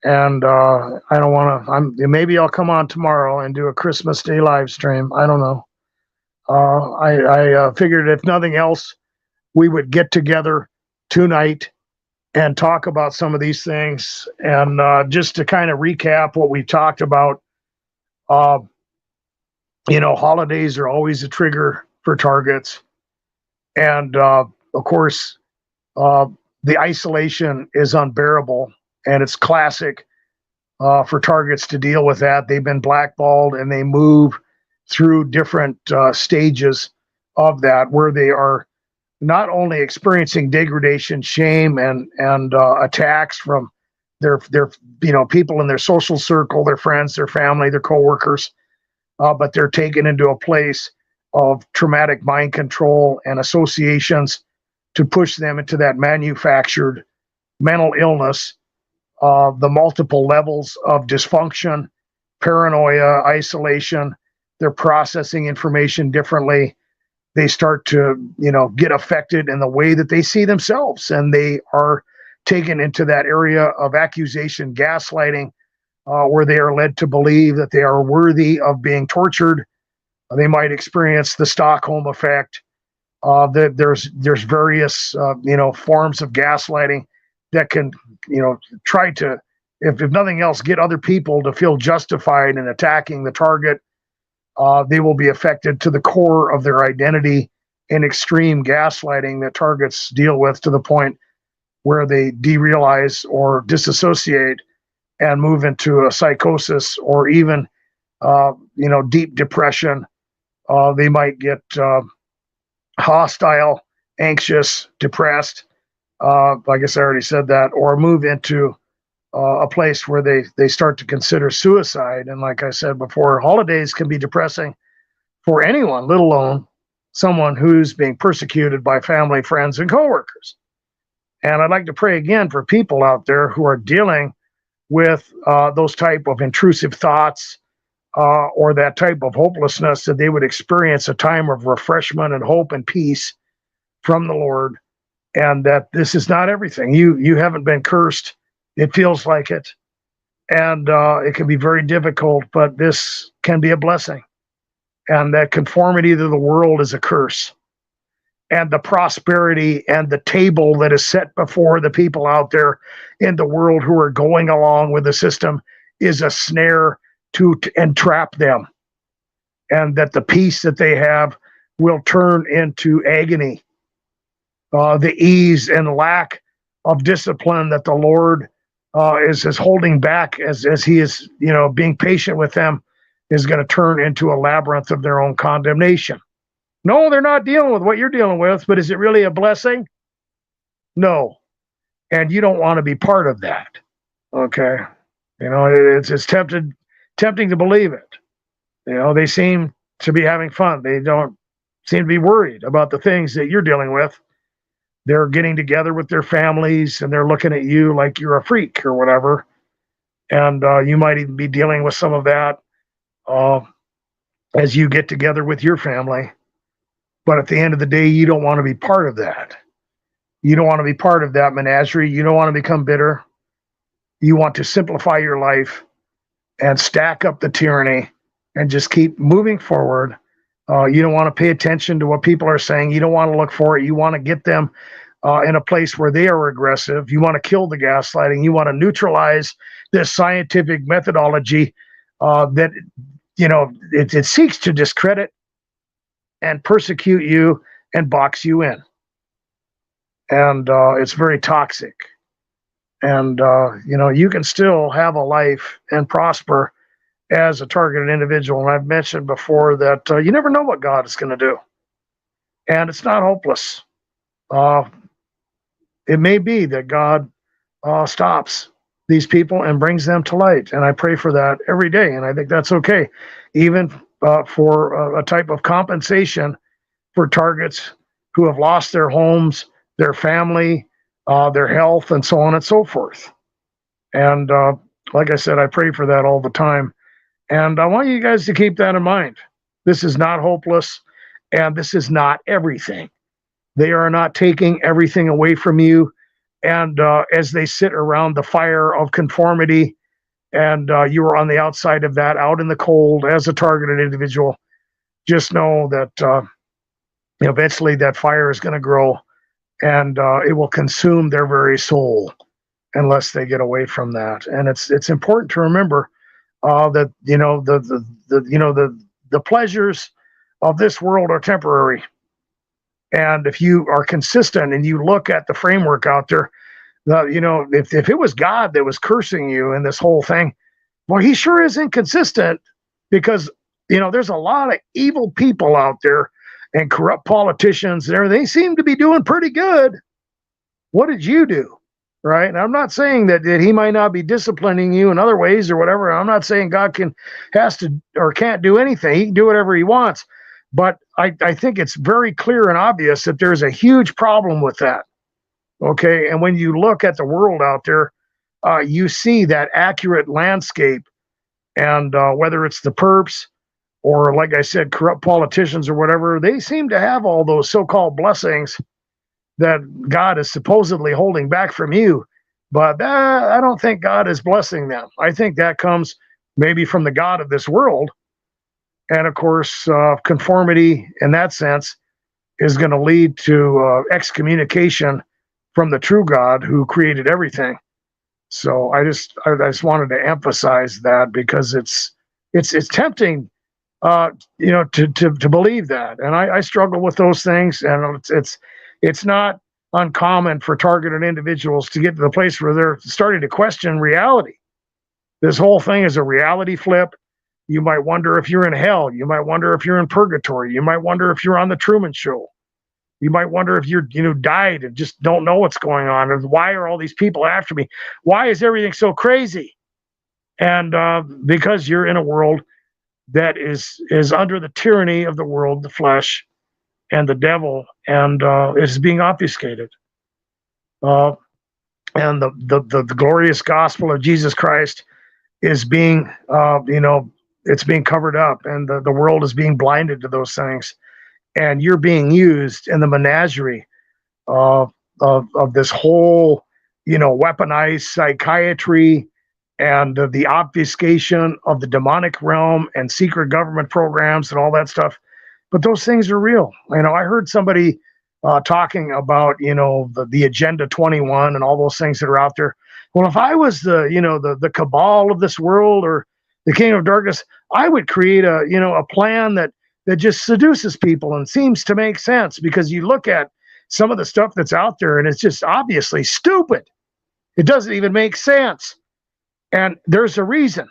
A: and I don't want to. Maybe I'll come on tomorrow and do a Christmas Day live stream. I don't know. I figured if nothing else, we would get together tonight and talk about some of these things, and just to kind of recap what we talked about. Uh, Holidays are always a trigger for targets, and of course, uh, the isolation is unbearable, and it's classic for targets to deal with that. They've been blackballed, and they move through different stages of that, where they are not only experiencing degradation, shame, and attacks from their people in their social circle, their friends, their family, their coworkers, but they're taken into a place of traumatic mind control and associations to push them into that manufactured mental illness, the multiple levels of dysfunction, paranoia, isolation. They're processing information differently. They start to, get affected in the way that they see themselves, and they are taken into that area of accusation, gaslighting, where they are led to believe that they are worthy of being tortured. They might experience the Stockholm effect. There's various forms of gaslighting that can try to, if nothing else, get other people to feel justified in attacking the target. They will be affected to the core of their identity in extreme gaslighting that targets deal with, to the point where they derealize or disassociate and move into a psychosis or even deep depression. They might get hostile, anxious, depressed. I guess I already said that, or move into a place where they start to consider suicide. And like I said before, holidays can be depressing for anyone, let alone someone who's being persecuted by family, friends, and coworkers. And I'd like to pray again for people out there who are dealing with those type of intrusive thoughts or that type of hopelessness, that they would experience a time of refreshment and hope and peace from the Lord, and that this is not everything. You haven't been cursed. It feels like it, and it can be very difficult, but this can be a blessing. And that conformity to the world is a curse. And the prosperity and the table that is set before the people out there in the world who are going along with the system is a snare to entrap them. And that the peace that they have will turn into agony. The ease and lack of discipline that the Lord is holding back as he is, being patient with them, is going to turn into a labyrinth of their own condemnation. No, they're not dealing with what you're dealing with, but is it really a blessing? No. And you don't want to be part of that. Okay. It's tempting to believe it. They seem to be having fun. They don't seem to be worried about the things that you're dealing with. They're getting together with their families and they're looking at you like you're a freak or whatever. And you might even be dealing with some of that as you get together with your family. But at the end of the day, you don't want to be part of that. You don't want to be part of that menagerie. You don't want to become bitter. You want to simplify your life and stack up the tyranny and just keep moving forward. You don't want to pay attention to what people are saying. You don't want to look for it. You want to get them in a place where they are aggressive. You want to kill the gaslighting. You want to neutralize this scientific methodology that, it seeks to discredit and persecute you and box you in. And it's very toxic. And, you can still have a life and prosper as a targeted individual. And I've mentioned before that you never know what God is going to do. And it's not hopeless. It may be that God stops these people and brings them to light. And I pray for that every day. And I think that's okay. Even for a type of compensation for targets who have lost their homes, their family, their health, and so on and so forth. And like I said, I pray for that all the time. And I want you guys to keep that in mind. This is not hopeless, and this is not everything. They are not taking everything away from you. And as they sit around the fire of conformity, and you are on the outside of that, out in the cold as a targeted individual, just know that eventually that fire is going to grow, and it will consume their very soul unless they get away from that. And it's important to remember that the pleasures of this world are temporary. And if you are consistent and you look at the framework out there, if it was God that was cursing you in this whole thing, well, he sure is inconsistent, because there's a lot of evil people out there and corrupt politicians and everything. They seem to be doing pretty good. What did you do? Right? And I'm not saying that he might not be disciplining you in other ways or whatever. I'm not saying God has to or can't do anything. He can do whatever he wants. But I think it's very clear and obvious that there's a huge problem with that. Okay. And when you look at the world out there, you see that accurate landscape. And whether it's the perps or, like I said, corrupt politicians or whatever, they seem to have all those so-called blessings that God is supposedly holding back from you. But I don't think God is blessing them. I think that comes maybe from the God of this world. And of course, conformity in that sense is going to lead to excommunication from the true God who created everything. So I just wanted to emphasize that, because it's tempting, to believe that, and I struggle with those things, and it's not uncommon for targeted individuals to get to the place where they're starting to question reality. This whole thing is a reality flip. You might wonder if you're in hell. You might wonder if you're in purgatory. You might wonder if you're on the Truman Show. You might wonder if you're, died and just don't know what's going on. And why are all these people after me? Why is everything so crazy? And because you're in a world that is under the tyranny of the world, the flesh, and the devil, and is being obfuscated. And the glorious gospel of Jesus Christ is being, it's being covered up, and the world is being blinded to those things. And you're being used in the menagerie of this whole, weaponized psychiatry and the obfuscation of the demonic realm and secret government programs and all that stuff. But those things are real. I heard somebody talking about, the Agenda 21 and all those things that are out there. Well, if I was the cabal of this world, or the king of darkness, I would create a plan that just seduces people and seems to make sense, because you look at some of the stuff that's out there and it's just obviously stupid. It doesn't even make sense. And there's a reason,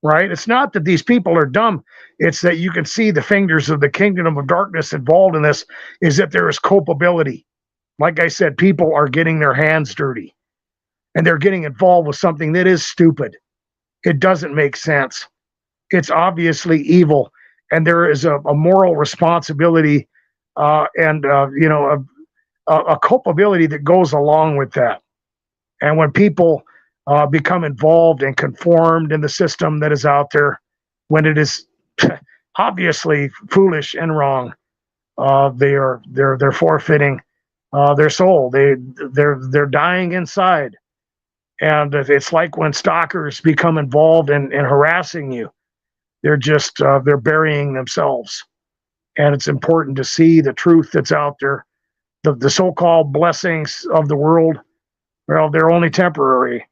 A: right? It's not that these people are dumb. It's that you can see the fingers of the kingdom of darkness involved in this, is that there is culpability. Like I said, people are getting their hands dirty, and they're getting involved with something that is stupid. It doesn't make sense. It's obviously evil. And there is a moral responsibility and a culpability that goes along with that. And when people become involved and conformed in the system that is out there, when it is obviously foolish and wrong, they're forfeiting their soul. They're dying inside. And it's like when stalkers become involved in harassing you. They're burying themselves. And it's important to see the truth that's out there. The so-called blessings of the world, well, they're only temporary.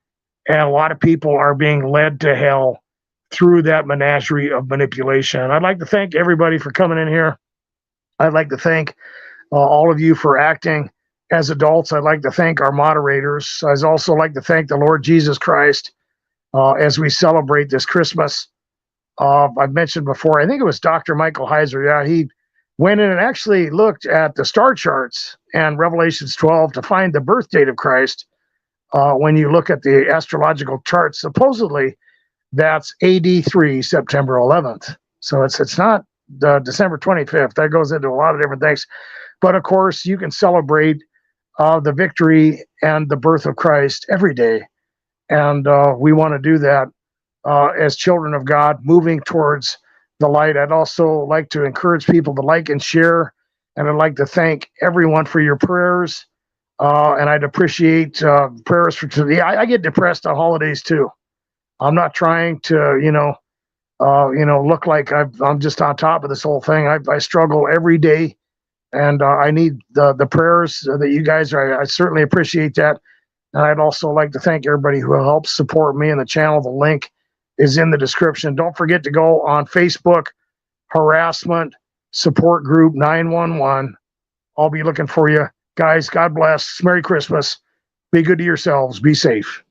A: And a lot of people are being led to hell through that menagerie of manipulation. I'd like to thank everybody for coming in here. I'd like to thank all of you for acting as adults. I'd like to thank our moderators. I'd also like to thank the Lord Jesus Christ as we celebrate this Christmas. I've mentioned before, I think it was Dr. Michael Heiser. Yeah, he went in and actually looked at the star charts and Revelations 12 to find the birth date of Christ. When you look at the astrological charts, supposedly that's AD 3, September 11th. So it's not December 25th. That goes into a lot of different things. But of course, you can celebrate the victory and the birth of Christ every day. And we want to do that as children of God, moving towards the light. I'd also like to encourage people to like and share. And I'd like to thank everyone for your prayers. And I'd appreciate prayers for today. I get depressed on holidays too. I'm not trying to, look like I'm just on top of this whole thing. I struggle every day, and I need the prayers that you guys are. I certainly appreciate that. And I'd also like to thank everybody who helps support me in the channel. The link is in the description. Don't forget to go on Facebook, Harassment Support Group 911. I'll be looking for you. Guys, God bless. Merry Christmas. Be good to yourselves. Be safe.